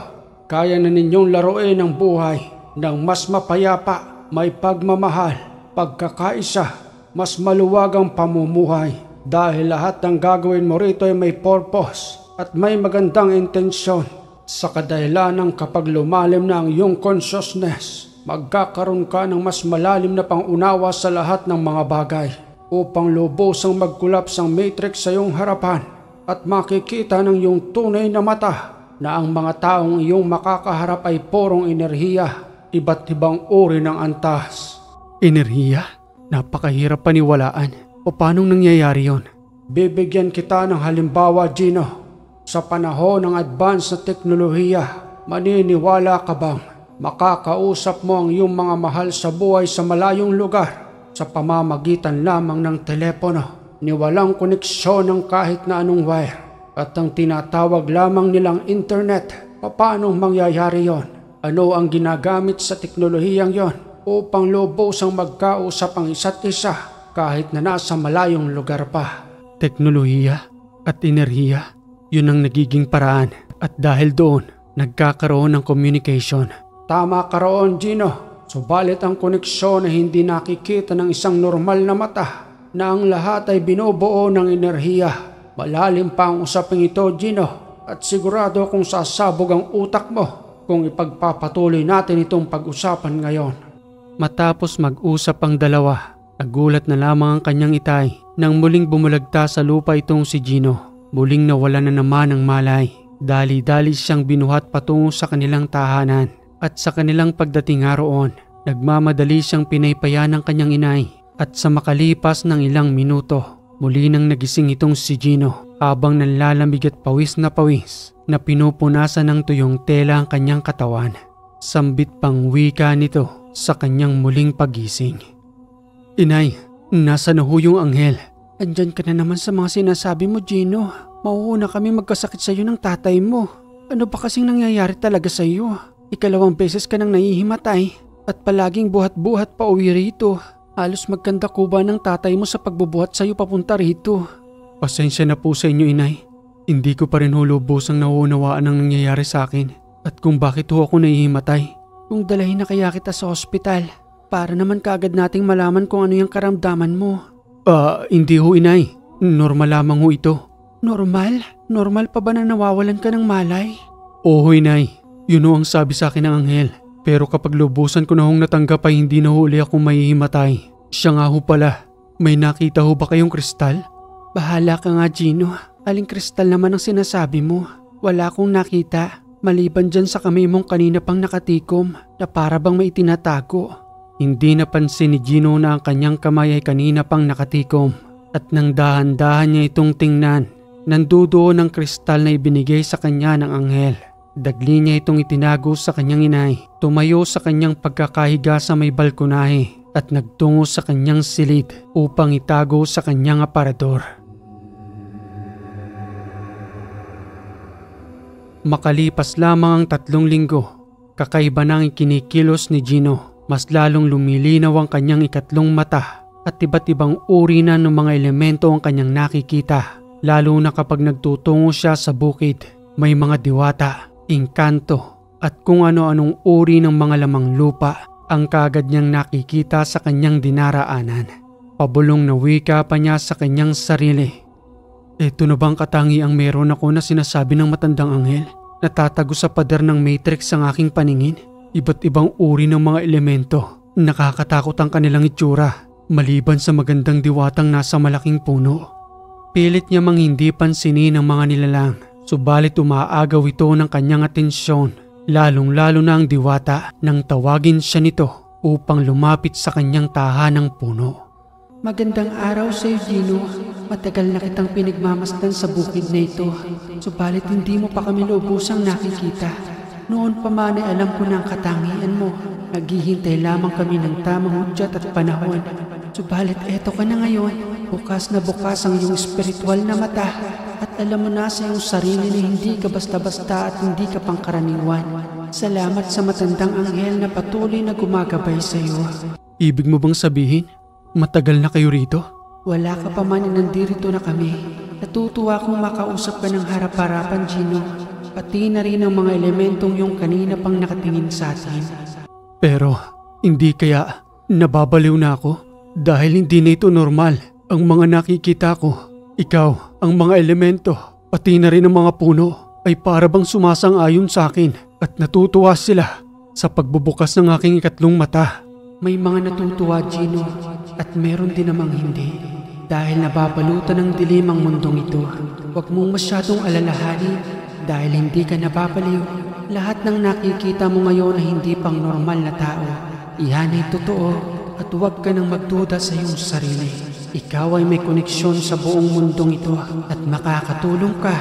Speaker 1: kaya na ninyong laruin ang buhay ng mas mapayapa, may pagmamahal, pagkakaisa, mas maluwag ang pamumuhay. Dahil lahat ng gagawin mo rito ay may purpose at may magandang intensyon. Sa kadahilanang kapag lumalim na ang iyong consciousness, magkakaroon ka ng mas malalim na pangunawa sa lahat ng mga bagay upang lubosang magkulaps ang Matrix sa iyong harapan at makikita ng iyong tunay na mata na ang mga taong iyong makakaharap ay purong enerhiya, iba't ibang uri ng antas.
Speaker 2: Enerhiya? Napakahirap paniwalaan. O paanong nangyayari yon?
Speaker 1: Bibigyan kita ng halimbawa, Gino. Sa panahon ng advance na teknolohiya, maniniwala ka bang makakausap mo ang iyong mga mahal sa buhay sa malayong lugar sa pamamagitan lamang ng telepono ni walang koneksyon ng kahit na anong wire at ang tinatawag lamang nilang internet? Paano mangyayari yon? Ano ang ginagamit sa teknolohiyang yon upang lubosang magkausap ang isa't isa kahit na nasa malayong lugar pa?
Speaker 2: Teknolohiya at enerhiya, yun ang nagiging paraan at dahil doon, nagkakaroon ng communication.
Speaker 1: Tama ka roon, Gino. Subalit ang koneksyon ay hindi nakikita ng isang normal na mata na ang lahat ay binubuo ng enerhiya. Malalim pa ang usaping ito, Gino, at sigurado kung sasabog ang utak mo kung ipagpapatuloy natin itong pag-usapan ngayon.
Speaker 2: Matapos mag-usap ang dalawa, nagulat na lamang ang kanyang itay nang muling bumulagta sa lupa itong si Gino. Muling nawala na naman ang malay
Speaker 1: Dali-dali siyang binuhat patungo sa kanilang tahanan at sa kanilang pagdating nga roon, nagmamadali siyang pinaypaya ng kanyang inay at sa makalipas ng ilang minuto, muli nang nagising itong si Gino habang nanlalamig at pawis na pinupunasan ng tuyong tela ang kanyang katawan. Sambit pang wika nito sa kanyang muling pagising. Inay, nasa na ho yung anghel?
Speaker 2: Andyan ka na naman sa mga sinasabi mo, Gino. Mauuna kami magkasakit sa iyo ng tatay mo. Ano ba kasing nangyayari talaga sa iyo? Ikalawang beses ka nang nahihimatay at palaging buhat-buhat pa uwi rito. Halos magkanda kuba ng tatay mo sa pagbubuhat sa iyo papunta rito.
Speaker 1: Pasensya na po sa inyo, inay. Hindi ko pa rin lubusang nauunawaan ang nangyayari sa akin at kung bakit ho ako nahihimatay.
Speaker 2: Kung dalahin na kaya kita sa ospital para naman kaagad nating malaman kung ano yung karamdaman mo.
Speaker 1: Hindi ho, inay. Normal lamang ho ito.
Speaker 2: Normal? Normal pa ba na nawawalan ka ng malay?
Speaker 1: Oo, inay. Yun ho ang sabi sa akin ng anghel. Pero kapag lubusan ko na hong natanggap ay hindi na ho uli akong mahihimatay. Siya nga ho pala. May nakita ho ba kayong kristal?
Speaker 2: Bahala ka nga, Gino. Aling kristal naman ang sinasabi mo? Wala akong nakita. Maliban dyan sa kamay mong kanina pang nakatikom na para bang may itinatago.
Speaker 1: Hindi napansin ni Gino na ang kanyang kamay ay kanina pang nakatikom at nang dahan-dahan niya itong tingnan, nandudoon ang kristal na ibinigay sa kanya ng anghel. Dagli niya itong itinago sa kanyang inay, tumayo sa kanyang pagkakahiga sa may balkonahe at nagtungo sa kanyang silid upang itago sa kanyang aparador. Makalipas lamang ang 3 linggo, kakaiba nang ikinikilos ni Gino. Mas lalong lumilinaw ang kanyang ikatlong mata at iba't ibang uri na ng mga elemento ang kanyang nakikita. Lalo na kapag nagtutungo siya sa bukid, may mga diwata, engkanto at kung ano-anong uri ng mga lamang lupa ang kaagad niyang nakikita sa kanyang dinaraanan. Pabulong na wika pa niya sa kanyang sarili. Ito na bang katangiang meron ako na sinasabi ng matandang anghel? Natatago sa pader ng matrix ang aking paningin? Iba't ibang uri ng mga elemento. Nakakatakot ang kanilang itsura, maliban sa magandang diwatang nasa malaking puno. Pilit niya mang hindi pansinin ang mga nilalang, subalit umaagaw ito ng kanyang atensyon, lalong-lalo na ang diwata nang tawagin siya nito upang lumapit sa kanyang tahanang puno.
Speaker 2: Magandang araw sa iyo, Gino. Matagal na kitang pinagmamasdan sa bukid na ito, subalit hindi mo pa kami lubusang nakikita. Noon pa man ay alam ko na ang katangian mo. Naghihintay lamang kami ng tamang hudyat at panahon. Subalit eto ka na ngayon. Bukas na bukas ang iyong espiritual na mata. At alam mo na sa iyong sarili na hindi ka basta-basta at hindi ka pangkaraniwan. Salamat sa matandang anghel na patuloy na gumagabay sa iyo.
Speaker 1: Ibig mo bang sabihin, matagal na kayo rito?
Speaker 2: Wala ka pa man nandirito na kami. Natutuwa akong makausap ka ng harap-harapan, Gino. Pati na rin ang mga elementong yung kanina pang nakatingin sa atin.
Speaker 1: Pero hindi kaya nababaliw na ako dahil hindi na ito normal. Ang mga nakikita ko, ikaw, ang mga elemento, pati na rin ang mga puno ay para bang sumasang-ayon sa akin at natutuwa sila sa pagbubukas ng aking ikatlong mata.
Speaker 2: May mga natutuwa, Gino, at meron din namang hindi. Dahil nababalutan ng dilim ang mundong ito, huwag mong masyadong alalahanin. Dahil hindi ka nababaliw, lahat ng nakikita mo ngayon ay hindi pang normal na tao. Iyan ay totoo at huwag ka nang magduda sa iyong sarili. Ikaw ay may koneksyon sa buong mundong ito at makakatulong ka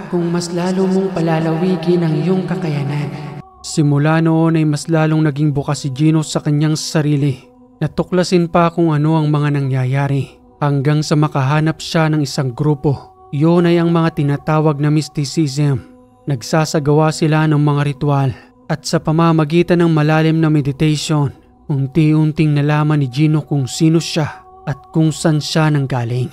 Speaker 2: kung mas lalo mong palalawigin ang iyong kakayanan.
Speaker 1: Simula noon ay mas lalong naging bukas si Gino sa kanyang sarili. Natuklasin pa kung ano ang mga nangyayari hanggang sa makahanap siya ng isang grupo. Yun ay ang mga tinatawag na mysticism. Nagsasagawa sila ng mga ritual at sa pamamagitan ng malalim na meditation, unti-unting nalaman ni Gino kung sino siya at kung saan siya nanggaling.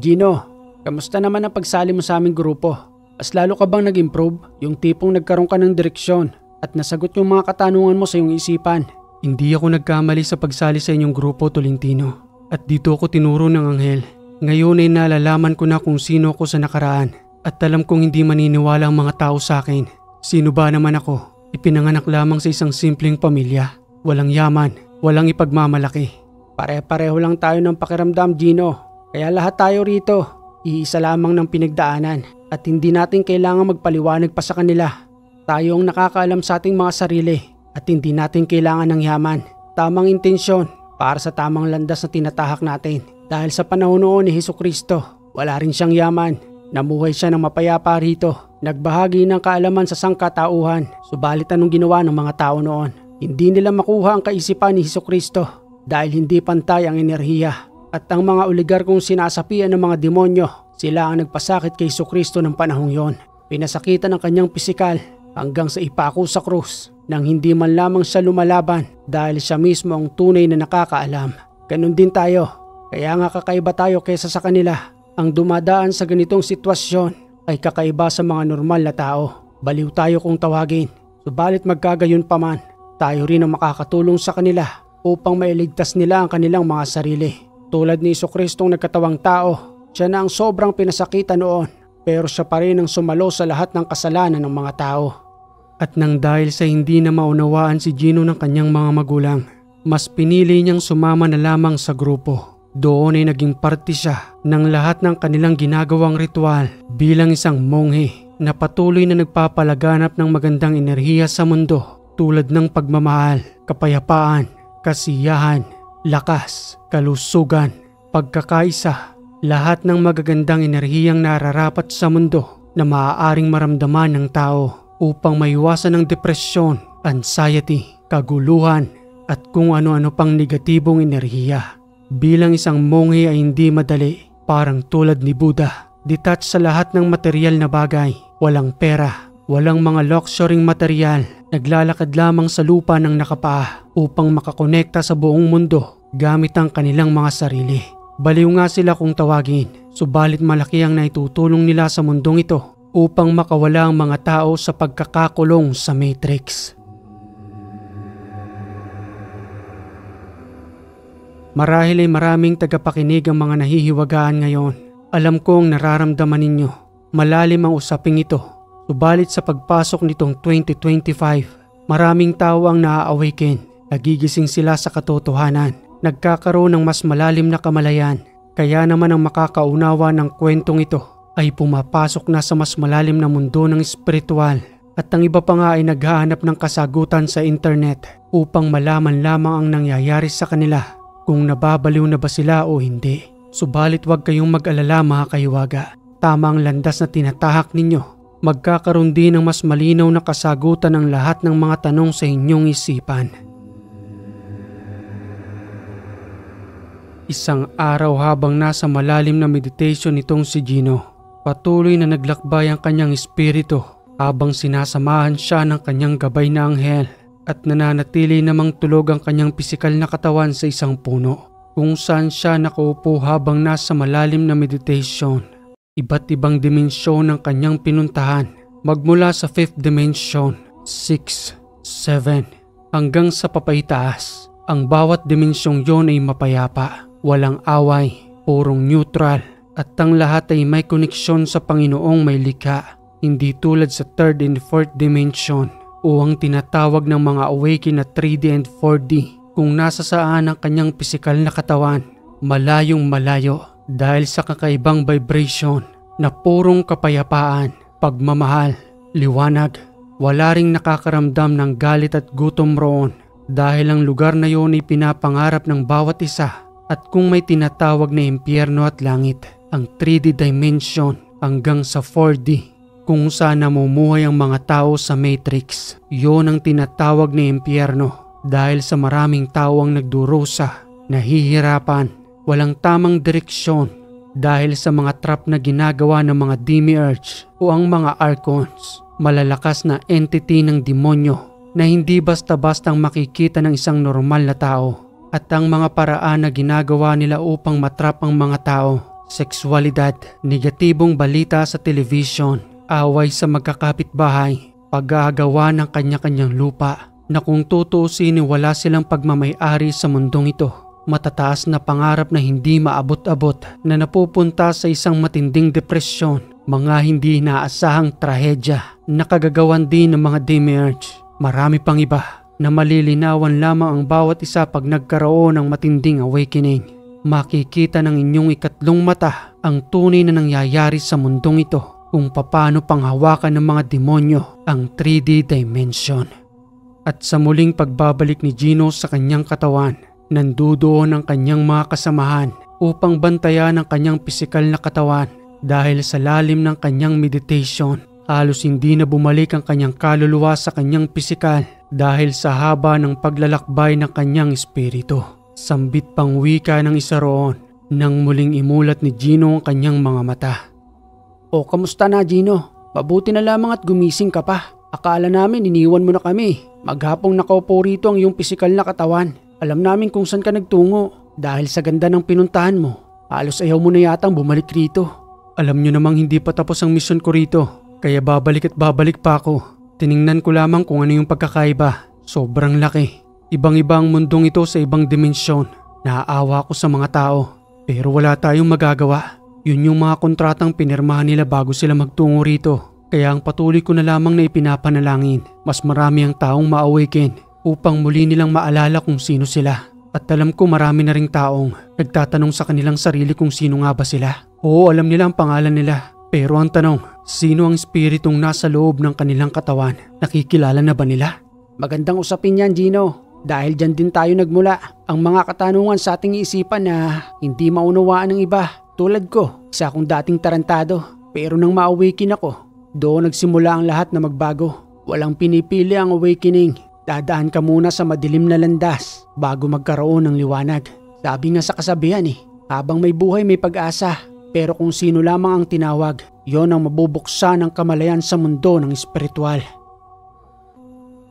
Speaker 2: Gino, kamusta naman ang pagsali mo sa aming grupo? Mas lalo ka bang nag-improve? Yung tipong nagkaroon ka ng direksyon at nasagot yung mga katanungan mo sa iyong isipan?
Speaker 1: Hindi ako nagkamali sa pagsali sa inyong grupo, Tolentino. At dito ako tinuro ng anghel. Ngayon ay nalalaman ko na kung sino ako sa nakaraan. At alam kong hindi maniniwala ang mga tao sa akin. Sino ba naman ako? Ipinanganak lamang sa isang simpleng pamilya. Walang yaman, walang ipagmamalaki.
Speaker 2: Pare-pareho lang tayo ng pakiramdam, Gino. Kaya lahat tayo rito, iisa lamang ng pinagdaanan. at hindi natin kailangan magpaliwanag pa sa kanila. Tayo ang nakakaalam sa ating mga sarili at hindi natin kailangan ng yaman. Tamang intensyon para sa tamang landas na tinatahak natin. Dahil sa panahon noon ni Hesukristo, wala rin siyang yaman. Namuhay siya ng mapayapa rito. Nagbahagi ng kaalaman sa sangkatauhan. Subalit anong ginawa ng mga tao noon? Hindi nila makuha ang kaisipan ni Hesukristo dahil hindi pantay ang enerhiya. At ang mga oligarkong sinasapian ng mga demonyo, sila ang nagpasakit kay Hesukristo ng panahong yon. Pinasakitan ng kanyang pisikal hanggang sa ipako sa krus nang hindi man lamang siya lumalaban dahil siya mismo ang tunay na nakakaalam. Ganun din tayo. Kaya nga kakaiba tayo kaysa sa kanila. Ang dumadaan sa ganitong sitwasyon ay kakaiba sa mga normal na tao. Baliw tayo kung tawagin. Subalit magkagayon pa man, tayo rin ang makakatulong sa kanila upang mailigtas nila ang kanilang mga sarili. Tulad ni Jesucristong nagkatawang tao, siya na ang sobrang pinasakita noon, pero siya pa rin ang sumalo sa lahat ng kasalanan ng mga tao. At nang dahil sa hindi na maunawaan si Gino ng kanyang mga magulang, mas pinili niyang sumama na lamang sa grupo. Doon ay naging parte siya ng lahat ng kanilang ginagawang ritual bilang isang monghe na patuloy na nagpapalaganap ng magandang enerhiya sa mundo tulad ng pagmamahal, kapayapaan, kasiyahan, lakas, kalusugan, pagkakaisa, lahat ng magagandang enerhiyang nararapat sa mundo na maaaring maramdaman ng tao upang maiwasan ng depresyon, anxiety, kaguluhan at kung ano-ano pang negatibong enerhiya. Bilang isang monghe ay hindi madali, parang tulad ni Buddha. Detached sa lahat ng material na bagay, walang pera, walang mga luxurying material, naglalakad lamang sa lupa ng nakapaa upang makakonekta sa buong mundo gamit ang kanilang mga sarili. Baliw nga sila kung tawagin, subalit malaki ang naitutulong nila sa mundong ito upang makawala ang mga tao sa pagkakakulong sa Matrix. Marahil ay maraming tagapakinig ang mga nahihiwagaan ngayon. Alam kong nararamdaman ninyo. Malalim ang usaping ito. Subalit sa pagpasok nitong 2025, maraming tao ang naa-awaken. Nagigising sila sa katotohanan. Nagkakaroon ng mas malalim na kamalayan. Kaya naman ang makakaunawa ng kwentong ito ay pumapasok na sa mas malalim na mundo ng espiritual. At ang iba pa nga ay naghahanap ng kasagutan sa internet upang malaman lamang ang nangyayari sa kanila. Kung nababaliw na ba sila o hindi. Subalit huwag kayong mag-alala mga kahiwaga. Tama ang landas na tinatahak ninyo. Magkakaroon din ng mas malinaw na kasagutan ang lahat ng mga tanong sa inyong isipan. Isang araw habang nasa malalim na meditation itong si Gino, patuloy na naglakbay ang kanyang espiritu habang sinasamahan siya ng kanyang gabay na anghel. At nananatili namang tulog ang kanyang pisikal na katawan sa isang puno kung saan siya nakaupo habang nasa malalim na meditation. Iba't ibang dimensyon ang kanyang pinuntahan magmula sa 5th dimension, 6, 7 hanggang sa papaitaas. Ang bawat dimensyong yon ay mapayapa, walang away, purong neutral at ang lahat ay may koneksyon sa Panginoong may likha. Hindi tulad sa 3rd and 4th dimension o ang tinatawag ng mga awakened na 3D and 4D kung nasa saan ang kanyang pisikal na katawan. Malayong malayo dahil sa kakaibang vibration na purong kapayapaan, pagmamahal, liwanag. Wala ring nakakaramdam ng galit at gutom roon dahil ang lugar na yon ay pinapangarap ng bawat isa. At kung may tinatawag na impyerno at langit, ang 3D dimension hanggang sa 4D kung saan namumuhay ang mga tao sa Matrix. Yon ang tinatawag na impyerno dahil sa maraming tao ang nagdurusa, nahihirapan, walang tamang direksyon dahil sa mga trap na ginagawa ng mga demiurge o ang mga archons, malalakas na entity ng demonyo na hindi basta-bastang makikita ng isang normal na tao. At ang mga paraan na ginagawa nila upang matrap ang mga tao, sexualidad, negatibong balita sa television, away sa magkakapitbahay, pag-aagawa ng kanya-kanyang lupa na kung tutuusin wala silang pagmamay-ari sa mundong ito. Matataas na pangarap na hindi maabot-abot na napupunta sa isang matinding depresyon, mga hindi inaasahang trahedya na kagagawan din ng mga demiurge. Marami pang iba na malilinawan lamang ang bawat isa pag nagkaroon ng matinding awakening. Makikita ng inyong ikatlong mata ang tunay na nangyayari sa mundong ito.
Speaker 1: kung paano panghawakan ng mga demonyo ang 3D dimension. At sa muling pagbabalik ni Gino sa kanyang katawan, nandudoon ang kanyang mga kasamahan upang bantayan ang kanyang pisikal na katawan. Dahil sa lalim ng kanyang meditation, halos hindi na bumalik ang kanyang kaluluwa sa kanyang pisikal dahil sa haba ng paglalakbay ng kanyang espiritu. Sambit pang wika ng isa roon nang muling imulat ni Gino ang kanyang mga mata.
Speaker 2: O kamusta na Gino? Mabuti na lamang at gumising ka pa. Akala namin iniwan mo na kami. Maghapong nakaupo rito ang iyong pisikal na katawan. Alam namin kung saan ka nagtungo dahil sa ganda ng pinuntahan mo. Halos ayaw mo na yatang bumalik rito.
Speaker 1: Alam nyo namang hindi pa tapos ang misyon ko rito, kaya babalik at babalik pa ako. Tiningnan ko lamang kung ano yung pagkakaiba. Sobrang laki. Ibang-iba ang mundong ito sa ibang dimensyon. Naaawa ko sa mga tao, pero wala tayong magagawa. Yun yung mga kontratang pinirmahan nila bago sila magtungo rito. Kaya ang patuloy ko na lamang na ipinapanalangin, mas marami ang taong ma-awaken upang muli nilang maalala kung sino sila. At alam ko marami na ring taong nagtatanong sa kanilang sarili kung sino nga ba sila. Oo, alam nila ang pangalan nila. Pero ang tanong, sino ang espiritong nasa loob ng kanilang katawan? Nakikilala na ba nila?
Speaker 2: Magandang usapin yan, Gino. Dahil dyan din tayo nagmula. Ang mga katanungan sa ating isipan na hindi maunawaan ng iba. Tulad ko, isa akong dating tarantado. Pero nang ma-awaken ako, doon nagsimula ang lahat na magbago. Walang pinipili ang awakening. Dadaan ka muna sa madilim na landas bago magkaroon ng liwanag. Sabi nga sa kasabihan habang may buhay may pag-asa. Pero kung sino lamang ang tinawag, yon ang mabubuksan ng kamalayan sa mundo ng espiritual.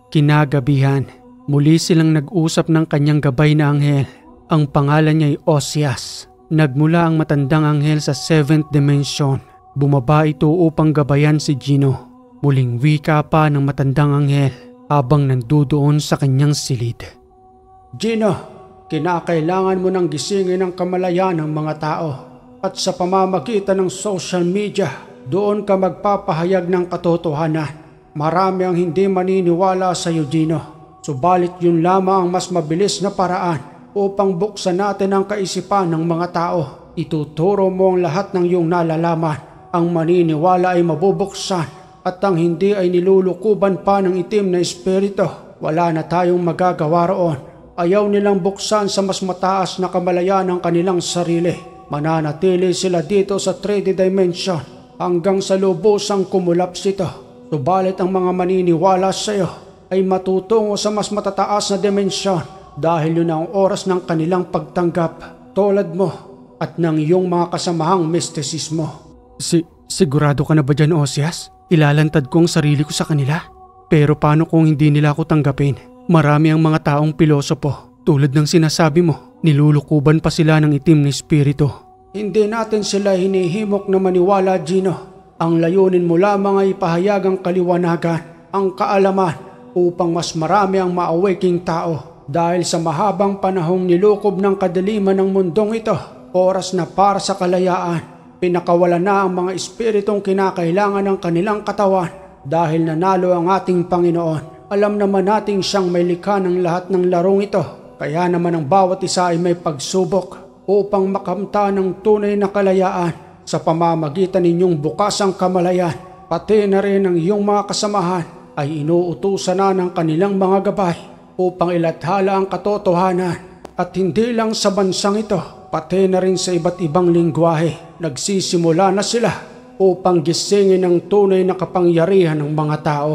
Speaker 1: Kinagabihan, muli silang nag-usap ng kanyang gabay na anghel. Ang pangalan niya ay Osias. Nagmula ang matandang anghel sa 7th dimension. Bumaba ito upang gabayan si Gino. Muling wika pa ng matandang anghel habang nandudoon sa kanyang silid.
Speaker 2: Gino, kinakailangan mo nang gisingin ang kamalayan ng mga tao. At sa pamamagitan ng social media, doon ka magpapahayag ng katotohanan. Marami ang hindi maniniwala sa iyo, Gino. Subalit yun lamang ang mas mabilis na paraan upang buksan natin ang kaisipan ng mga tao. Ituturo mo ang lahat ng iyong nalalaman. Ang maniniwala ay mabubuksan at ang hindi ay nilulukuban pa ng itim na espiritu. Wala na tayong magagawa roon. Ayaw nilang buksan sa mas mataas na kamalayan ng kanilang sarili. Mananatili sila dito sa 3D dimension hanggang sa lubusang kumulaps ito. Subalit ang mga maniniwala sa iyo ay matutungo sa mas matataas na dimensyon dahil yun ang oras ng kanilang pagtanggap tulad mo at ng iyong mga kasamahang mistisismo.
Speaker 1: Sigurado ka na ba dyan, Osias? Ilalantad ko ang sarili ko sa kanila. Pero paano kung hindi nila ako tanggapin? Marami ang mga taong pilosopo. Tulad ng sinasabi mo, nilulukuban pa sila ng itim na espiritu.
Speaker 2: Hindi natin sila hinihimok na maniwala, Gino. Ang layunin mo lamang ay ipahayag ang kaliwanagan, ang kaalaman upang mas marami ang ma-awaking tao. Dahil sa mahabang panahong nilukob ng kadiliman ng mundong ito, oras na para sa kalayaan. Pinakawala na ang mga espiritong kinakailangan ng kanilang katawan dahil nanalo ang ating Panginoon. Alam naman nating siyang may likha ng lahat ng larong ito. Kaya naman ang bawat isa ay may pagsubok upang makamta ng tunay na kalayaan sa pamamagitan ninyong bukas ang kamalayan. Pati na rin ang iyong mga kasamahan ay inuutusan na ng kanilang mga gabay upang ilathala ang katotohanan. At hindi lang sa bansang ito, pati na rin sa iba't ibang lingwahe, nagsisimula na sila upang gisingin ang tunay na kapangyarihan ng mga tao.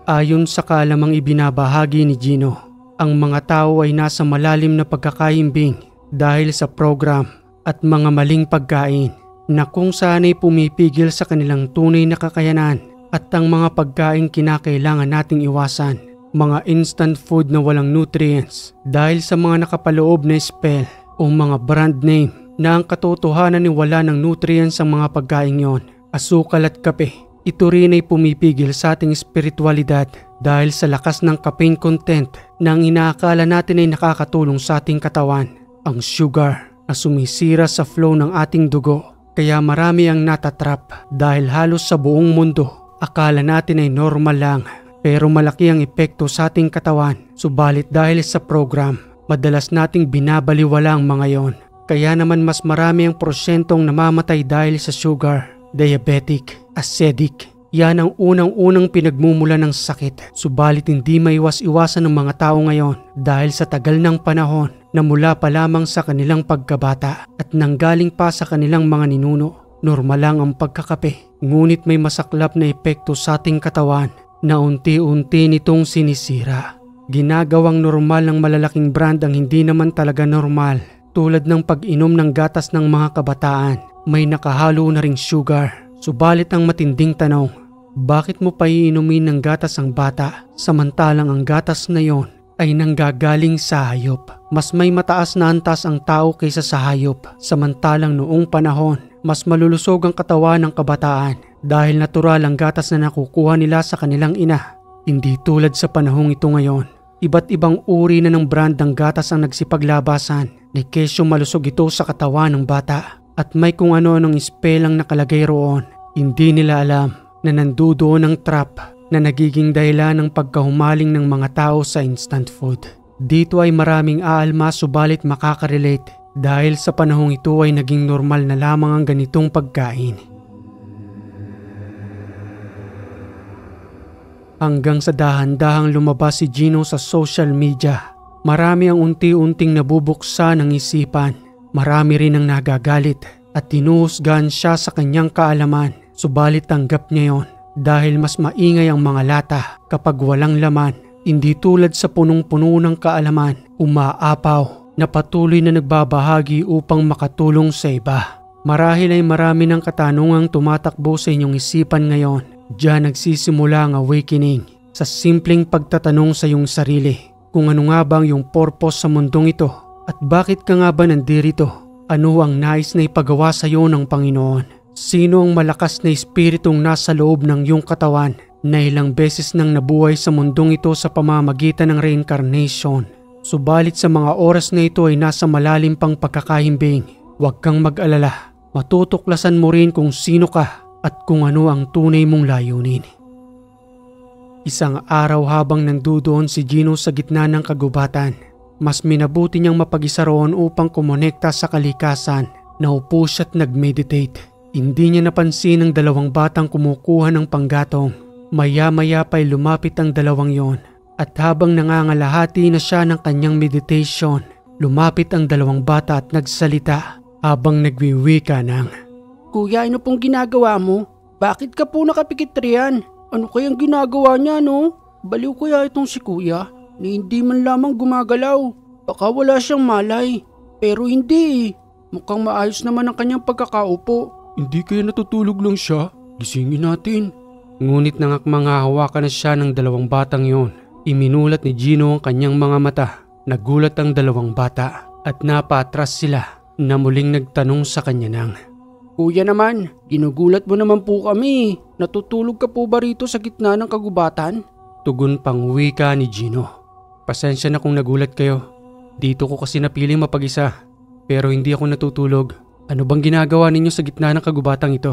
Speaker 1: Ayon sa kalamang ibinabahagi ni Gino, ang mga tao ay nasa malalim na pagkakaimbing dahil sa program at mga maling pagkain na kung saan ay pumipigil sa kanilang tunay na kakayanan at ang mga pagkain kinakailangan nating iwasan. Mga instant food na walang nutrients dahil sa mga nakapaloob na spell o mga brand name na ang katotohanan ay wala ng nutrients ang mga pagkain yon. Asukal at kape, ito rin ay pumipigil sa ating espiritualidad dahil sa lakas ng caffeine content na ang inaakala natin ay nakakatulong sa ating katawan. Ang sugar na sumisira sa flow ng ating dugo, kaya marami ang natatrap dahil halos sa buong mundo akala natin ay normal lang. Pero malaki ang epekto sa ating katawan. Subalit dahil sa program, madalas nating binabaliwala ang mga yon. Kaya naman mas marami ang porsyentong namamatay dahil sa sugar, diabetic, acidic. Yan ang unang-unang pinagmumula ng sakit. Subalit hindi maiwas-iwasan ng mga tao ngayon dahil sa tagal ng panahon na mula pa lamang sa kanilang pagkabata at nanggaling pa sa kanilang mga ninuno. Normal lang ang pagkakape, ngunit may masaklap na epekto sa ating katawan na unti-unti nitong sinisira. Ginagawang normal ng malalaking brand ang hindi naman talaga normal. Tulad ng pag-inom ng gatas ng mga kabataan, may nakahalo na ring sugar. Subalit ang matinding tanong, bakit mo pa iinumin ng gatas ang bata samantalang ang gatas na yon ay nanggagaling sa hayop? Mas may mataas na antas ang tao kaysa sa hayop samantalang noong panahon mas malulusog ang katawan ng kabataan dahil natural ang gatas na nakukuha nila sa kanilang ina. Hindi tulad sa panahong ito ngayon. Iba't ibang uri na ng brand ng gatas ang nagsipaglabasan na kesyo malusog ito sa katawan ng bata at may kung ano-anong ispelang nakalagay roon. Hindi nila alam na nandoon ang trap na nagiging dahilan ng pagkahumaling ng mga tao sa instant food. Dito ay maraming aalma subalit makakarelate dahil sa panahong ito ay naging normal na lamang ang ganitong pagkain. Hanggang sa dahan-dahang lumabas si Gino sa social media. Marami ang unti-unting nabubuksan ng isipan. Marami rin ang nagagalit at tinuhusgahan siya sa kanyang kaalaman. Subalit tanggap niya yon dahil mas maingay ang mga lata kapag walang laman. Hindi tulad sa punong-puno ng kaalaman, umaapaw na patuloy na nagbabahagi upang makatulong sa iba. Marahil ay marami ng katanungang tumatakbo sa inyong isipan ngayon. Diyan nagsisimula ang awakening sa simpleng pagtatanong sa iyong sarili. Kung ano nga bang iyong purpose sa mundong ito at bakit ka nga ba nandirito? Ano ang nais na ipagawa sa iyo ng Panginoon? Sino ang malakas na espiritong nasa loob ng iyong katawan na ilang beses nang nabuhay sa mundong ito sa pamamagitan ng reincarnation? Subalit sa mga oras na ito ay nasa malalim pang pagkakahimbing. Huwag kang mag-alala. Matutuklasan mo rin kung sino ka at kung ano ang tunay mong layunin. Isang araw habang nandoon si Gino sa gitna ng kagubatan, mas minabuti niyang mapag-isa roon upang kumonekta sa kalikasan. Naupo siya't nag-meditate. Hindi niya napansin ang dalawang batang kumukuha ng panggatong. Maya-maya pa'y lumapit ang dalawang yon. At habang nangangalahati na siya ng kanyang meditation, lumapit ang dalawang bata at nagsalita habang nagwiwika ng,
Speaker 2: Kuya, ano pong ginagawa mo? Bakit ka po nakapikit riyan? Ano kayang ginagawa niya, no? Baliw kaya itong si kuya na hindi man lamang gumagalaw. Baka wala siyang malay. Pero hindi eh. Mukhang maayos naman ang kanyang pagkakaupo.
Speaker 1: Hindi kaya natutulog lang siya? Gisingin natin. Ngunit nangakmang hahawakan na siya ng dalawang batang yon. Iminulat ni Gino ang kanyang mga mata. Nagulat ang dalawang bata at napatras sila na muling nagtanong sa kanya ng,
Speaker 2: Kuya naman, ginugulat mo naman po kami. Natutulog ka po ba rito sa gitna ng kagubatan?
Speaker 1: Tugon pang wika ni Gino. Pasensya na kung nagulat kayo. Dito ko kasi napiling mapag-isa. Pero hindi ako natutulog. Ano bang ginagawa ninyo sa gitna ng kagubatang ito?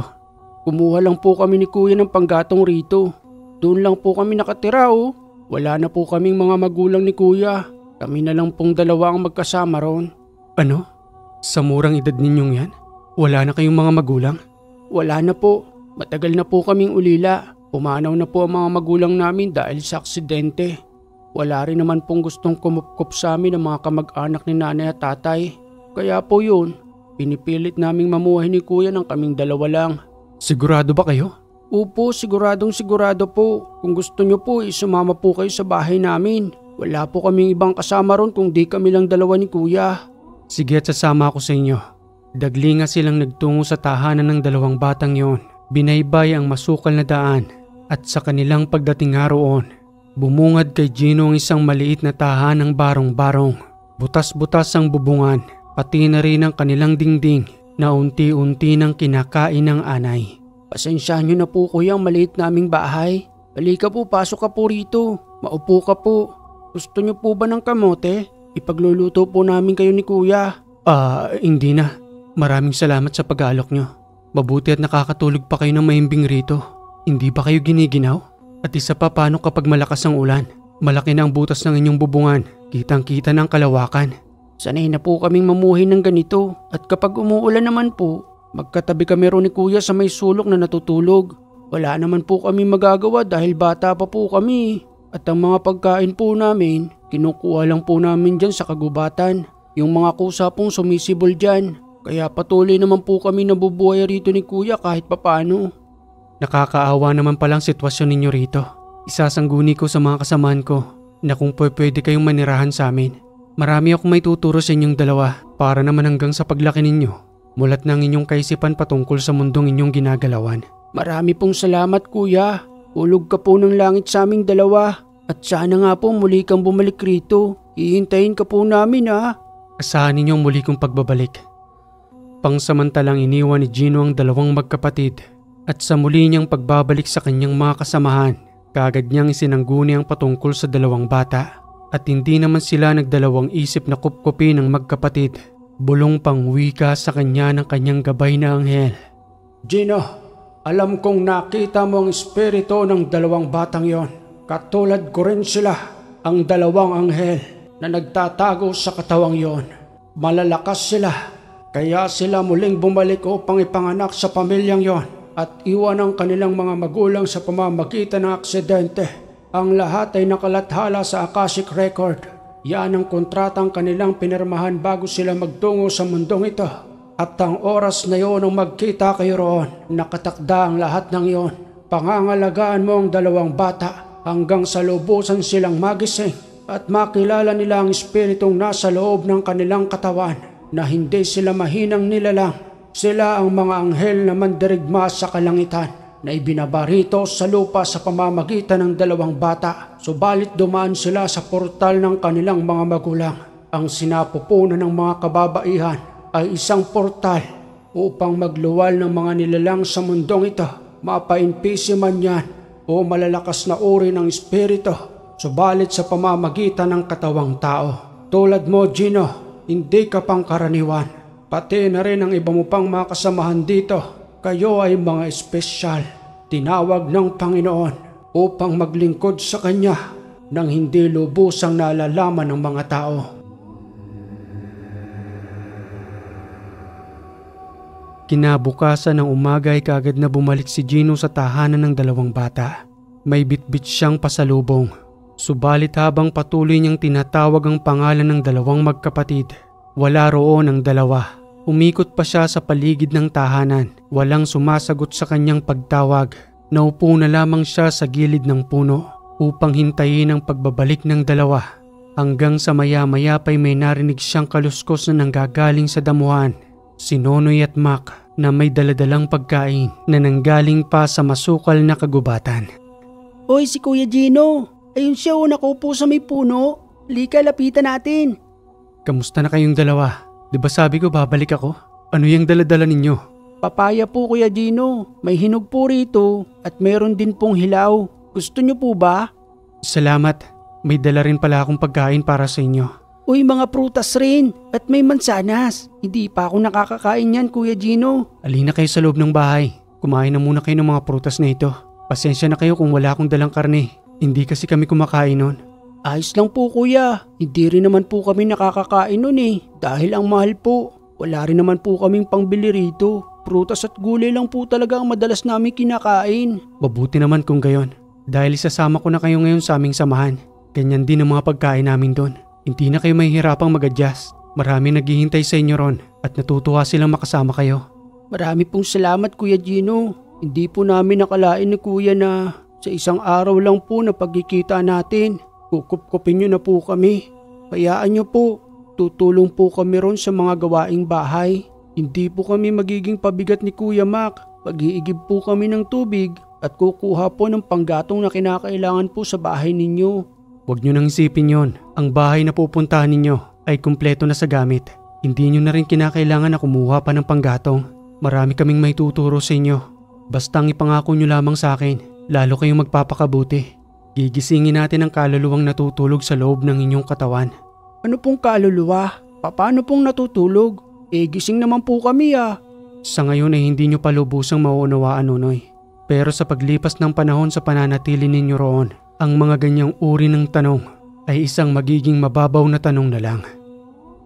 Speaker 2: Kumuha lang po kami ni kuya ng panggatong rito. Doon lang po kami nakatira oh. Wala na po kaming mga magulang ni kuya. Kami na lang pong dalawa ang magkasama ron.
Speaker 1: Ano? Sa murang edad ninyong yan? Wala na kayong mga magulang?
Speaker 2: Wala na po. Matagal na po kaming ulila. Pumanaw na po ang mga magulang namin dahil sa aksidente. Wala rin naman pong gustong kumupkup sa amin ng mga kamag-anak ni nanay at tatay. Kaya po yun, pinipilit naming mamuhay ni kuya ng kaming dalawa lang.
Speaker 1: Sigurado ba kayo?
Speaker 2: Opo, siguradong sigurado po. Kung gusto nyo po, isumama po kayo sa bahay namin. Wala po kaming ibang kasama ron kung di kami lang dalawa ni kuya.
Speaker 1: Sige at sasama ako sa inyo. Daglinga silang nagtungo sa tahanan ng dalawang batang yon. Binaybay ang masukal na daan at sa kanilang pagdating nga roon, bumungad kay Gino ang isang maliit na tahanang barong-barong. Butas-butas ang bubungan, pati na rin ang kanilang dingding na unti-unti nang kinakain ng anay.
Speaker 2: Pasensyahan nyo na po kuya ang maliit naming bahay. Halika po, pasok ka po rito. Maupo ka po. Gusto nyo po ba ng kamote? Ipagluluto po namin kayo ni kuya.
Speaker 1: Hindi na. Maraming salamat sa pag-aalok nyo. Mabuti at nakakatulog pa kayo ng mahimbing rito. Hindi ba kayo giniginaw? At isa pa, paano kapag malakas ang ulan? Malaki na ang butas ng inyong bubungan. Kitang-kita ng kalawakan.
Speaker 2: Sanay na po kaming mamuhay ng ganito at kapag umuulan naman po, magkatabi kami ron ni kuya sa may sulok na natutulog. Wala naman po kami magagawa dahil bata pa po kami. At ang mga pagkain po namin, kinukuha lang po namin dyan sa kagubatan. Yung mga kusa pong sumisibol dyan. Kaya patuloy naman po kami nabubuhay rito ni kuya kahit papano.
Speaker 1: Nakakaawa naman palang sitwasyon ninyo rito. Isasangguni ko sa mga kasamaan ko na kung pwede kayong manirahan sa amin. Marami akong may tuturo sa inyong dalawa para naman hanggang sa paglaki ninyo. Mulat ng inyong kaisipan patungkol sa mundong inyong ginagalawan.
Speaker 2: Marami pong salamat kuya. Hulog ka po ng langit sa aming dalawa. At sana nga po muli kang bumalik rito. Hihintayin ka po namin ha.
Speaker 1: Asahan ninyong muli kong pagbabalik. Pangsamantalang iniwan ni Gino ang dalawang magkapatid at sa muli niyang pagbabalik sa kanyang mga kasamahan, kaagad niyang isinangguni ang patungkol sa dalawang bata. At hindi naman sila nagdalawang isip na kupkupin ng magkapatid. Bulong pang wika sa kanya ng kanyang gabay na anghel.
Speaker 2: Gino, alam kong nakita mo ang espiritu ng dalawang batang yon. Katulad ko rin sila, ang dalawang anghel na nagtatago sa katawang yon. Malalakas sila, kaya sila muling bumalik upang ipanganak sa pamilyang yon at iwan ang kanilang mga magulang sa pamamagitan ng aksidente. Ang lahat ay nakalathala sa Akashic Record. Yan ang kontratang kanilang pinirmahan bago sila magtungo sa mundong ito. At ang oras na yon ang magkita kayo roon, nakatakda ang lahat ng yon. Pangangalagaan mo ang dalawang bata hanggang sa lubusan silang magising at makilala nila ang espiritong nasa loob ng kanilang katawan na hindi sila mahinang nilalang. Sila ang mga anghel na mandirigma sa kalangitan na ibinabarito sa lupa sa pamamagitan ng dalawang bata. Subalit dumaan sila sa portal ng kanilang mga magulang. Ang sinapupunan ng mga kababaihan ay isang portal upang magluwal ng mga nilalang sa mundong ito. Mapainpisi man yan o malalakas na uri ng espiritu, subalit sa pamamagitan ng katawang tao. Tulad mo Gino, hindi ka pangkaraniwan. Pati na rin ang iba mo pang mga kasamahan dito. Kayo ay mga espesyal, tinawag ng Panginoon upang maglingkod sa Kanya nang hindi lubusang nalalaman ng mga tao.
Speaker 1: Kinabukasan ng umaga ay kaagad na bumalik si Gino sa tahanan ng dalawang bata. May bitbit siyang pasalubong. Subalit habang patuloy niyang tinatawag ang pangalan ng dalawang magkapatid, wala roon ang dalawa. Umikot pa siya sa paligid ng tahanan. Walang sumasagot sa kanyang pagtawag. Naupo na lamang siya sa gilid ng puno upang hintayin ang pagbabalik ng dalawa. Hanggang sa maya-maya pa'y may narinig siyang kaluskos na nanggagaling sa damuhan. Si Nonoy at Mac na may daladalang pagkain na nanggaling pa sa masukal na kagubatan.
Speaker 2: Oy, si Kuya Gino! Ayun siya nakaupo sa may puno. Lika, lapitan natin.
Speaker 1: Kamusta na kayong dalawa? Di ba sabi ko babalik ako? Ano yung daladala ninyo?
Speaker 2: Papaya po Kuya Gino. May hinog po rito at meron din pong hilaw. Gusto niyo po ba?
Speaker 1: Salamat. May dala rin pala akong pagkain para sa inyo.
Speaker 2: Uy, mga prutas rin at may mansanas. Hindi pa ako nakakakain yan Kuya Gino.
Speaker 1: Alina kayo sa loob ng bahay. Kumain na muna kayo ng mga prutas na ito. Pasensya na kayo kung wala akong dalang karne. Hindi kasi kami kumakain nun.
Speaker 2: Ayos lang po kuya, hindi rin naman po kami nakakakain nun dahil ang mahal po. Wala rin naman po kaming pangbili rito. Prutas at gulay lang po talaga ang madalas namin kinakain.
Speaker 1: Mabuti naman kung gayon. Dahil isasama ko na kayo ngayon sa aming samahan. Ganyan din ang mga pagkain namin doon. Hindi na kayo mahihirapang mag-adjust. Marami naghihintay sa inyo ron at natutuwa silang makasama kayo.
Speaker 2: Marami pong salamat Kuya Gino. Hindi po namin nakalain ni Kuya na sa isang araw lang po na pagkikita natin. Kukup-kupin niyo na po kami. Hayaan niyo po, tutulong po kami ron sa mga gawaing bahay. Hindi po kami magiging pabigat ni Kuya Mac. Pag-iigib po kami ng tubig at kukuha po ng panggatong na kinakailangan po sa bahay ninyo.
Speaker 1: Huwag niyo nang isipin yon. Ang bahay na pupuntahan ninyo ay kumpleto na sa gamit. Hindi niyo na rin kinakailangan na kumuha pa ng panggatong. Marami kaming may tuturo sa inyo. Basta ang ipangako niyo lamang sa akin, lalo kayong magpapakabuti. Gigisingin natin ang kaluluwang natutulog sa loob ng inyong katawan.
Speaker 2: Ano pong kaluluwa? Paano pong natutulog? Gising naman po kami
Speaker 1: Sa ngayon ay hindi nyo pa lubusang mauunawaan Nonoy. Pero sa paglipas ng panahon sa pananatili ninyo roon, ang mga ganyang uri ng tanong ay isang magiging mababaw na tanong na lang.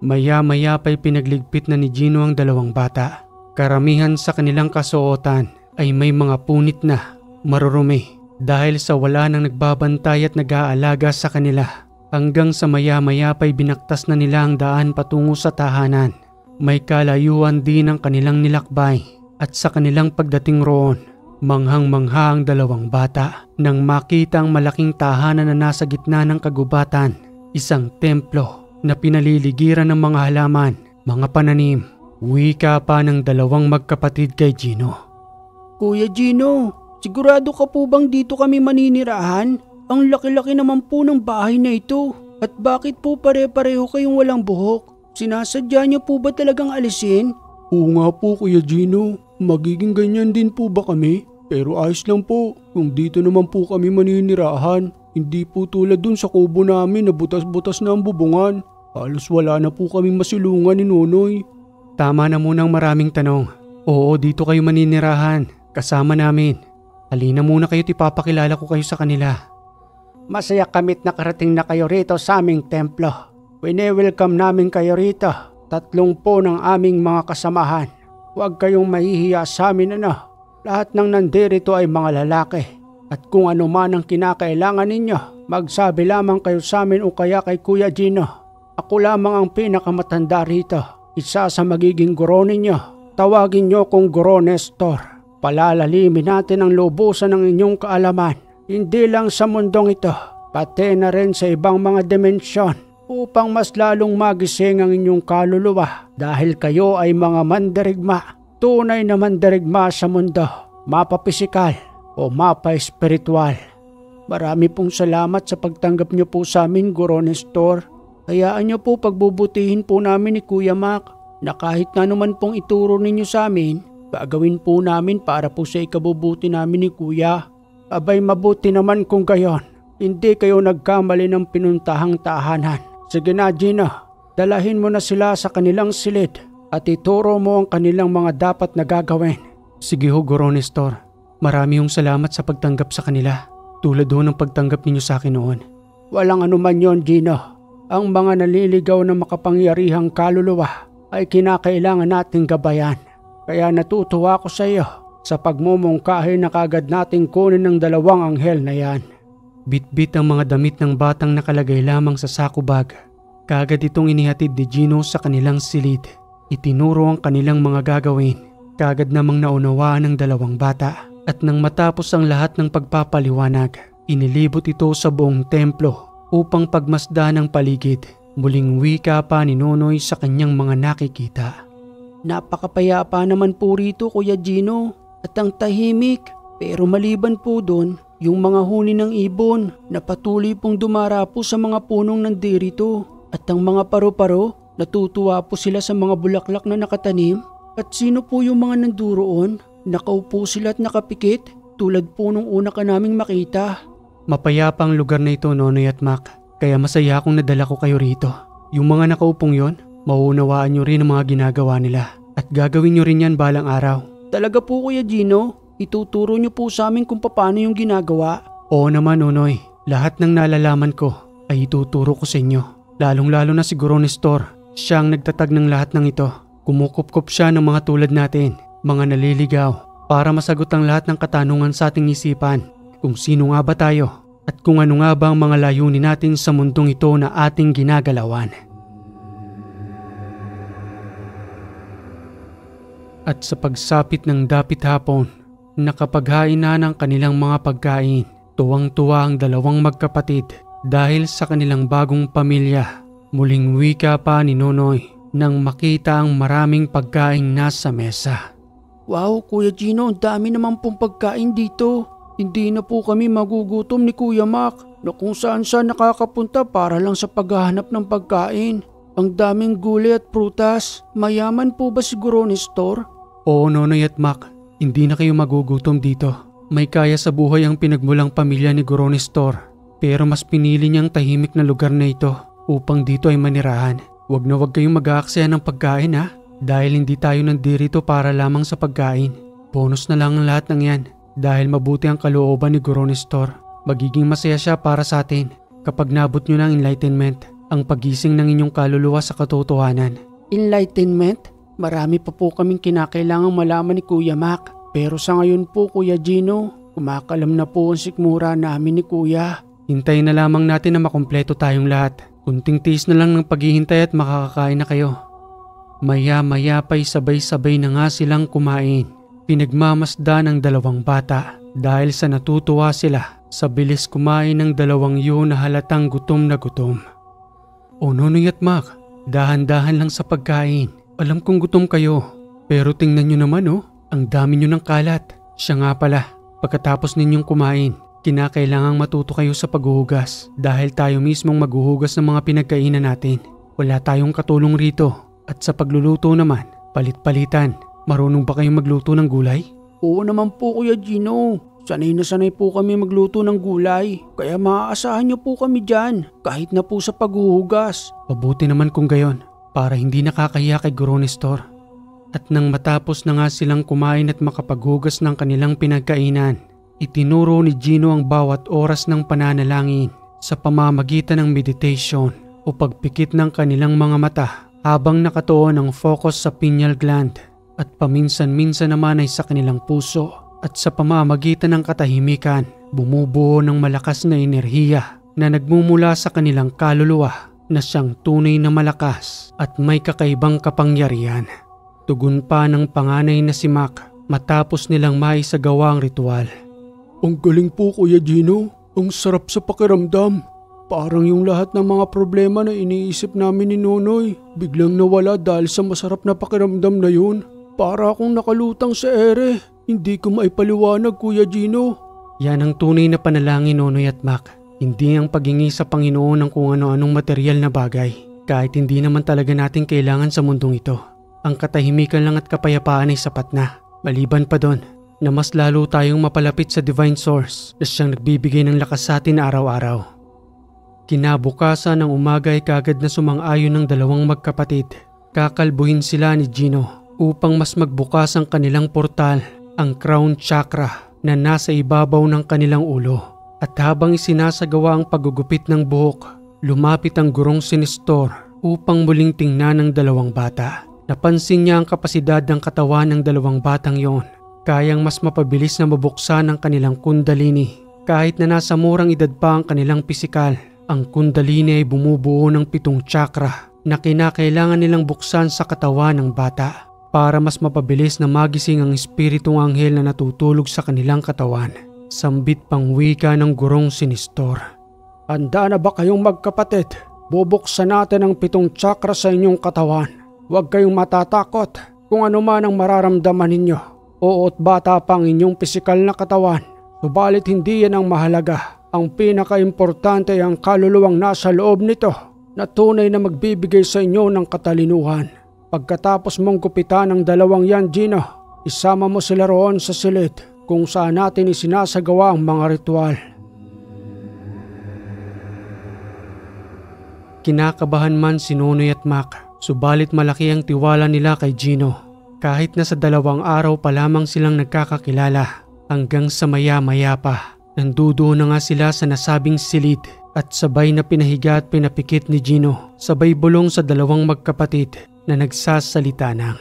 Speaker 1: Maya-maya pa'y pinagligpit na ni Gino ang dalawang bata. Karamihan sa kanilang kasuotan ay may mga punit na marurumi dahil sa wala nang nagbabantay at nag-aalaga sa kanila. Hanggang sa maya-maya pa'y binaktas na nila ang daan patungo sa tahanan. May kalayuan din ang kanilang nilakbay at sa kanilang pagdating roon, manghang-mangha ang dalawang bata nang makita ang malaking tahanan na nasa gitna ng kagubatan, isang templo na pinaliligiran ng mga halaman, mga pananim. Wika pa ng dalawang magkapatid kay Gino.
Speaker 2: Kuya Gino, sigurado ka po bang dito kami maninirahan? Ang laki-laki naman po ng bahay na ito. At bakit po pare-pareho kayong walang buhok? Sinasadya niyo po ba talagang alisin?
Speaker 1: Oo nga po Kuya Gino, magiging ganyan din po ba kami? Pero ayos lang po, kung dito naman po kami maninirahan. Hindi po tulad dun sa kubo namin na butas-butas na ang bubungan. Halos wala na po kaming masilungan ni Nonoy. Tama na munang maraming tanong. Oo, dito kayo maninirahan. Kasama namin. Halina muna kayo at ipapakilala ko kayo sa kanila.
Speaker 2: Masaya kamit nakarating na kayo rito sa aming templo. Wine-welcome namin kayo rito. 3 po ng aming mga kasamahan. Huwag kayong mahihiya sa amin Lahat ng nandirito ay mga lalaki. At kung ano man ang kinakailangan ninyo, magsabi lamang kayo sa amin o kaya kay Kuya Gino. Ako lamang ang pinakamatanda rito. Isa sa magiging guro ninyo. Tawagin nyo kong Guro Nestor. Palalalimin natin ang lubusan ng inyong kaalaman. Hindi lang sa mundong ito, pati na rin sa ibang mga dimensyon upang mas lalong magising ang inyong kaluluwa dahil kayo ay mga mandirigma. Tunay na mandirigma sa mundo, mapa-pisikal o mapa-espiritual. Marami pong salamat sa pagtanggap niyo po sa amin, Guro Nestor. Hayaan niyo po pagbubutihin po namin ni Kuya Mac na kahit na naman pong ituro ninyo sa amin, gagawin po namin para po sa ikabubuti namin ni Kuya. Abay mabuti naman kung gayon, hindi kayo nagkamali ng pinuntahang tahanan. Sige na Gino, dalahin mo na sila sa kanilang silid at ituro mo ang kanilang mga dapat na gagawin.
Speaker 1: Sige ho Guro Nestor, marami hong salamat sa pagtanggap sa kanila. Tulad ho ng pagtanggap ninyo sa akin noon.
Speaker 2: Walang anuman yon Gino. Ang mga naliligaw na makapangyarihang kaluluwa ay kinakailangan nating gabayan. Kaya natutuwa ko sa iyo sa pagmumungkahi na kagad nating kunin ng 2 anghel na yan.
Speaker 1: Bit-bit ang mga damit ng batang nakalagay lamang sa sako bag. Kagad itong inihatid ni Gino sa kanilang silid. Itinuro ang kanilang mga gagawin. Kagad namang naunawaan ng 2 bata. At nang matapos ang lahat ng pagpapaliwanag, inilibot ito sa buong templo upang pagmasdan ang paligid. Muling wika pa ni Nonoy sa kanyang mga nakikita.
Speaker 2: Napakapayapa naman po rito Kuya Gino at ang tahimik. Pero maliban po doon, yung mga huni ng ibon na patuloy pong dumarapo sa mga punong nandirito. At ang mga paru-paro, natutuwa po sila sa mga bulaklak na nakatanim. At sino po yung mga nanduroon? Nakaupo sila at nakapikit tulad po nung una ka naming makita.
Speaker 1: Mapayapa ang lugar na ito Nonoy at Mac, kaya masaya akong nadala ko kayo rito. Yung mga nakaupong yon, mauunawaan nyo rin ang mga ginagawa nila at gagawin nyo rin yan balang araw.
Speaker 2: Talaga po Kuya Gino? Ituturo nyo po sa amin kung paano yung ginagawa?
Speaker 1: Oo naman Nonoy, lahat ng nalalaman ko ay ituturo ko sa inyo. Lalong-lalo na si Guro Nestor, siya ang nagtatag ng lahat ng ito. Kumukup-kup siya ng mga tulad natin, mga naliligaw, para masagot ang lahat ng katanungan sa ating isipan. Kung sino nga ba tayo at kung ano nga ba ang mga layunin natin sa mundong ito na ating ginagalawan. At sa pagsapit ng dapit hapon, nakapaghain na ng kanilang mga pagkain. Tuwang-tuwa ang 2 magkapatid dahil sa kanilang bagong pamilya. Muling wika pa ni Nonoy nang makita ang maraming pagkain nasa mesa.
Speaker 2: Wow Kuya Gino, ang dami naman pong pagkain dito. Hindi na po kami magugutom ni Kuya Mac na kung saan nakakapunta para lang sa paghahanap ng pagkain. Ang daming gulay at prutas. Mayaman po ba si Guro Nestor?
Speaker 1: Oo Nonoy at Mac, hindi na kayo magugutom dito. May kaya sa buhay ang pinagmulang pamilya ni Guro Nestor. Pero mas pinili niyang tahimik na lugar na ito upang dito ay manirahan. Huwag na huwag kayong mag-aaksaya ng pagkain dahil hindi tayo nandirito para lamang sa pagkain. Bonus na lang ang lahat ng yan. Dahil mabuti ang kalooban ni Guro Nestor, magiging masaya siya para sa atin kapag nabot nyo ng enlightenment. ang pagising ng inyong kaluluwa sa katotohanan.
Speaker 2: Enlightenment? Marami pa po kaming kinakailangang malaman ni Kuya Mac. Pero sa ngayon po, Kuya Gino, kumakalam na po ang sikmura namin ni Kuya.
Speaker 1: Hintayin na lamang natin na makumpleto tayong lahat. Kunting tiis na lang ng paghihintay at makakakain na kayo. Maya-maya pa'y sabay-sabay na nga silang kumain. Pinagmamasdan ng dalawang bata dahil sa natutuwa sila sa bilis kumain ng dalawang yun na halatang gutom na gutom. O Nonoy at Mac, dahan-dahan lang sa pagkain. Alam kong gutom kayo, pero tingnan nyo naman ang dami nyo ng kalat. Siya nga pala, pagkatapos ninyong kumain, kinakailangang matuto kayo sa paghuhugas dahil tayo mismong maghuhugas ng mga pinagkainan natin. Wala tayong katulong rito at sa pagluluto naman, palit-palitan. Marunong ba kayong magluto ng gulay?
Speaker 2: Oo naman po, Kuya Gino. Sanay na sanay po kami magluto ng gulay. Kaya maaasahan niyo po kami dyan, kahit na po sa paghuhugas.
Speaker 1: Mabuti naman kung gayon, para hindi nakakahiya kay Guro Nestor. At nang matapos na nga silang kumain at makapaghugas ng kanilang pinagkainan, itinuro ni Gino ang bawat oras ng pananalangin sa pamamagitan ng meditation o pagpikit ng kanilang mga mata habang nakatuon ang focus sa pineal gland at paminsan-minsan naman ay sa kanilang puso. At sa pamamagitan ng katahimikan, bumubuo ng malakas na enerhiya na nagmumula sa kanilang kaluluwa na siyang tunay na malakas at may kakaibang kapangyarihan. Tugon pa ng panganay na si Mac matapos nilang maisagawa ang ritual.
Speaker 2: Ang galing po, Kuya Gino. Ang sarap sa pakiramdam. Parang yung lahat ng mga problema na iniisip namin ni Nonoy biglang nawala dahil sa masarap na pakiramdam na yun. Para akong nakalutang sa ere. Hindi ko maipaliwanag, Kuya Gino.
Speaker 1: Yan ang tunay na panalangin, Nonoy at Mac. Hindi ang paghingi sa Panginoon ng kung ano-anong material na bagay. Kahit hindi naman talaga natin kailangan sa mundong ito. Ang katahimikan lang at kapayapaan ay sapat na. Maliban pa doon, na mas lalo tayong mapalapit sa Divine Source na siyang nagbibigay ng lakas sa atin araw-araw. Kinabukasan ng umaga ay kagad na sumang-ayon ng dalawang magkapatid. Kakalbuhin sila ni Gino upang mas magbukas ang kanilang portal, ang crown chakra na nasa ibabaw ng kanilang ulo. At habang isinasagawa ang paggugupit ng buhok, lumapit ang gurong si Nestor upang muling tingnan ng dalawang bata. Napansin niya ang kapasidad ng katawan ng dalawang batang yon. Kayang mas mapabilis na mabuksan ang kanilang kundalini. Kahit na nasa murang edad pa ang kanilang pisikal, ang kundalini ay bumubuo ng 7 chakra na kinakailangan nilang buksan sa katawan ng bata para mas mapabilis na magising ang espiritong anghel na natutulog sa kanilang katawan. Sambit pang wika ng gurong si Nestor.
Speaker 2: Handa na ba kayong magkapatid? Bubuksan natin ang 7 chakra sa inyong katawan. Huwag kayong matatakot kung ano man ang mararamdaman ninyo. Oo't bata pang inyong pisikal na katawan. Subalit hindi yan ang mahalaga. Ang pinaka-importante ay ang kaluluwang nasa loob nito na tunay na magbibigay sa inyo ng katalinuhan. Pagkatapos mong gupitan ng dalawang yan, Gino, isama mo sila roon sa silid kung saan natin isinasagawa ang mga ritual.
Speaker 1: Kinakabahan man si Nonoy at Mac, subalit malaki ang tiwala nila kay Gino. Kahit na sa 2 araw pa lamang silang nagkakakilala, hanggang sa maya-maya pa, nandudo na nga sila sa nasabing silid at sabay na pinahiga at pinapikit ni Gino, sabay bulong sa 2 magkapatid na nagsasalita ng,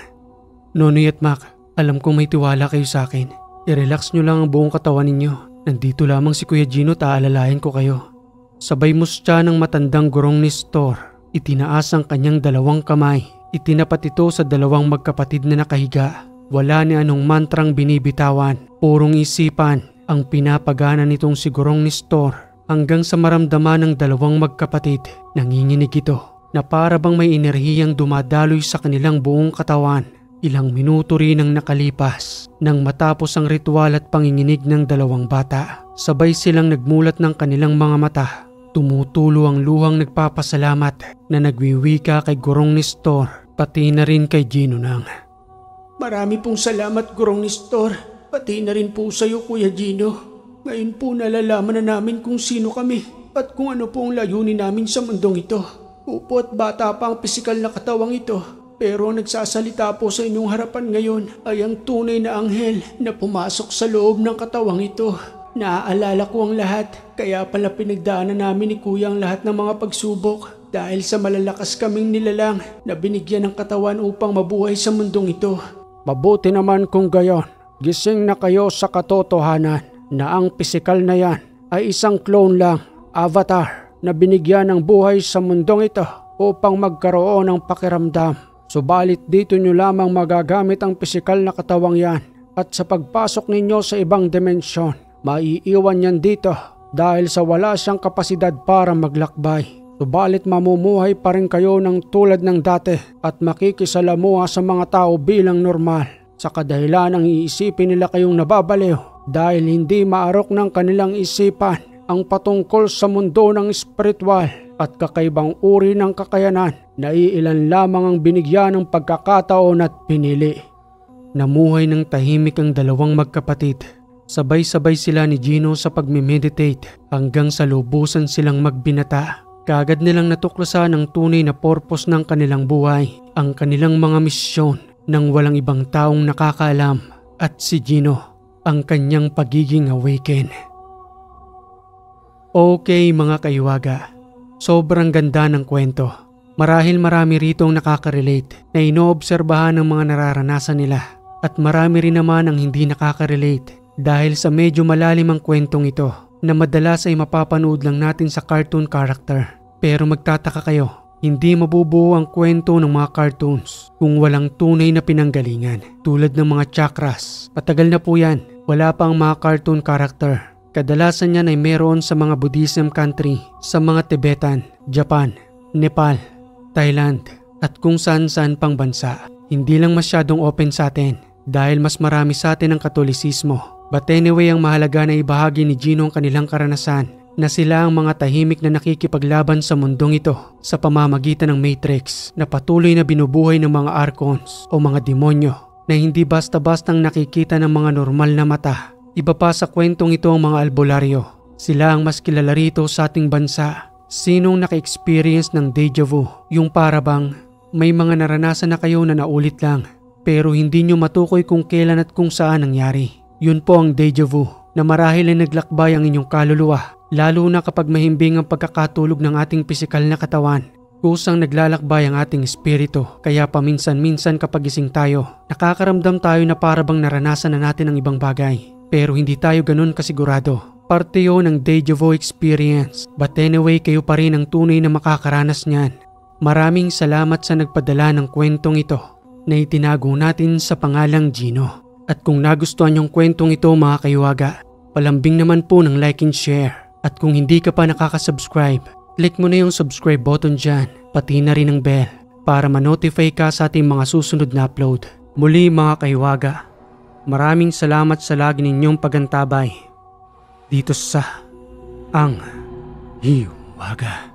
Speaker 1: Nonoy at Mac, alam kong may tiwala kayo sa akin. I-relax nyo lang ang buong katawan ninyo. Nandito lamang si Kuya Gino at aalalayan ko kayo. Sabay mustya ng matandang gurong Nestor, itinaas ang kanyang 2 kamay. Itinapat ito sa 2 magkapatid na nakahiga. Wala ni anong mantrang binibitawan, purong isipan ang pinapagana nitong si gurong Nestor hanggang sa maramdaman ng 2 magkapatid. Nanginginig ito na para bang may enerhiyang dumadaloy sa kanilang buong katawan. Ilang minuto rin ang nakalipas nang matapos ang ritual at panginginig ng 2 bata. Sabay silang nagmulat ng kanilang mga mata. Tumutulo ang luhang nagpapasalamat na nagwiwika kay gurong Nestor pati na rin kay Gino nang,
Speaker 2: Marami pong salamat, Gurong Nestor. Pati na rin po sa iyo, Kuya Gino. Ngayon po nalalaman na namin kung sino kami at kung ano po ang layunin namin sa mundong ito. Upo at bata pa ang pisikal na katawang ito. Pero ang nagsasalita po sa inyong harapan ngayon ay ang tunay na anghel na pumasok sa loob ng katawang ito. Naaalala ko ang lahat, kaya pala pinagdaanan namin ni Kuya ang lahat ng mga pagsubok dahil sa malalakas kaming nilalang na binigyan ng katawan upang mabuhay sa mundong ito.
Speaker 1: Mabuti naman kung gayon. Gising na kayo sa katotohanan na ang pisikal na yan ay isang clone lang, avatar, na binigyan ng buhay sa mundong ito upang magkaroon ng pakiramdam. Subalit dito nyo lamang magagamit ang pisikal na katawang yan at sa pagpasok ninyo sa ibang dimensyon, maiiwan yan dito dahil sa wala siyang kapasidad para maglakbay. Subalit mamumuhay pa rin kayo ng tulad ng dati at makikisalamuha sa mga tao bilang normal. Sa kadahilan ang iisipin nila kayong nababaliw dahil hindi maarok ng kanilang isipan ang patungkol sa mundo ng espiritual at kakaibang uri ng kakayanan na iilan lamang ang binigyan ng pagkakataon at pinili. Namuhay ng tahimik ang dalawang magkapatid. Sabay-sabay sila ni Gino sa pagme-meditate hanggang sa lubusan silang magbinata. Kaagad nilang natuklasan ang tunay na purpose ng kanilang buhay, ang kanilang mga misyon nang walang ibang taong nakakaalam at si Gino ang kanyang pagiging awaken. Okay mga kaiwaga, sobrang ganda ng kwento. Marahil marami ritong nakaka-relate na inoobserbahan ng mga nararanasan nila at marami rin naman ang hindi nakaka-relate dahil sa medyo malalim ang kwentong ito na madalas ay mapapanood lang natin sa cartoon character. Pero magtataka kayo, hindi mabubuo ang kwento ng mga cartoons kung walang tunay na pinanggalingan tulad ng mga chakras. Patagal na po yan, wala pa ang mga cartoon character. Kadalasan yan ay meron sa mga Buddhism country, sa mga Tibetan, Japan, Nepal, Thailand at kung saan-saan pang bansa. Hindi lang masyadong open sa atin dahil mas marami sa atin ang Katolisismo. But anyway, ang mahalaga na ibahagi ni Gino ang kanilang karanasan na sila ang mga tahimik na nakikipaglaban sa mundong ito sa pamamagitan ng Matrix na patuloy na binubuhay ng mga archons o mga demonyo na hindi basta-bastang nakikita ng mga normal na mata. Iba pa sa kwentong ito ang mga albularyo. Sila ang mas kilala rito sa ating bansa. Sinong naka-experience ng deja vu? Yung parabang may mga naranasan na kayo na naulit lang pero hindi nyo matukoy kung kailan at kung saan nangyari. Yun po ang deja vu na marahil ay naglakbay ang inyong kaluluwa lalo na kapag mahimbing ang pagkakatulog ng ating pisikal na katawan. Kusang naglalakbay ang ating espiritu kaya paminsan-minsan kapag gising tayo, nakakaramdam tayo na parabang naranasan na natin ang ibang bagay. Pero hindi tayo ganun kasigurado. Parte yun ng deja vu experience. But anyway, kayo pa rin ang tunay na makakaranas niyan. Maraming salamat sa nagpadala ng kwentong ito na itinago natin sa pangalang Gino. At kung nagustuhan yung kwentong ito mga kaiwaga, palambing naman po ng like and share. At kung hindi ka pa nakaka-subscribe, click mo na yung subscribe button dyan, pati na rin ang bell para ma-notify ka sa ating mga susunod na upload. Muli mga kaiwaga, maraming salamat sa lagi ninyong pagantabay dito sa Ang Hiwaga.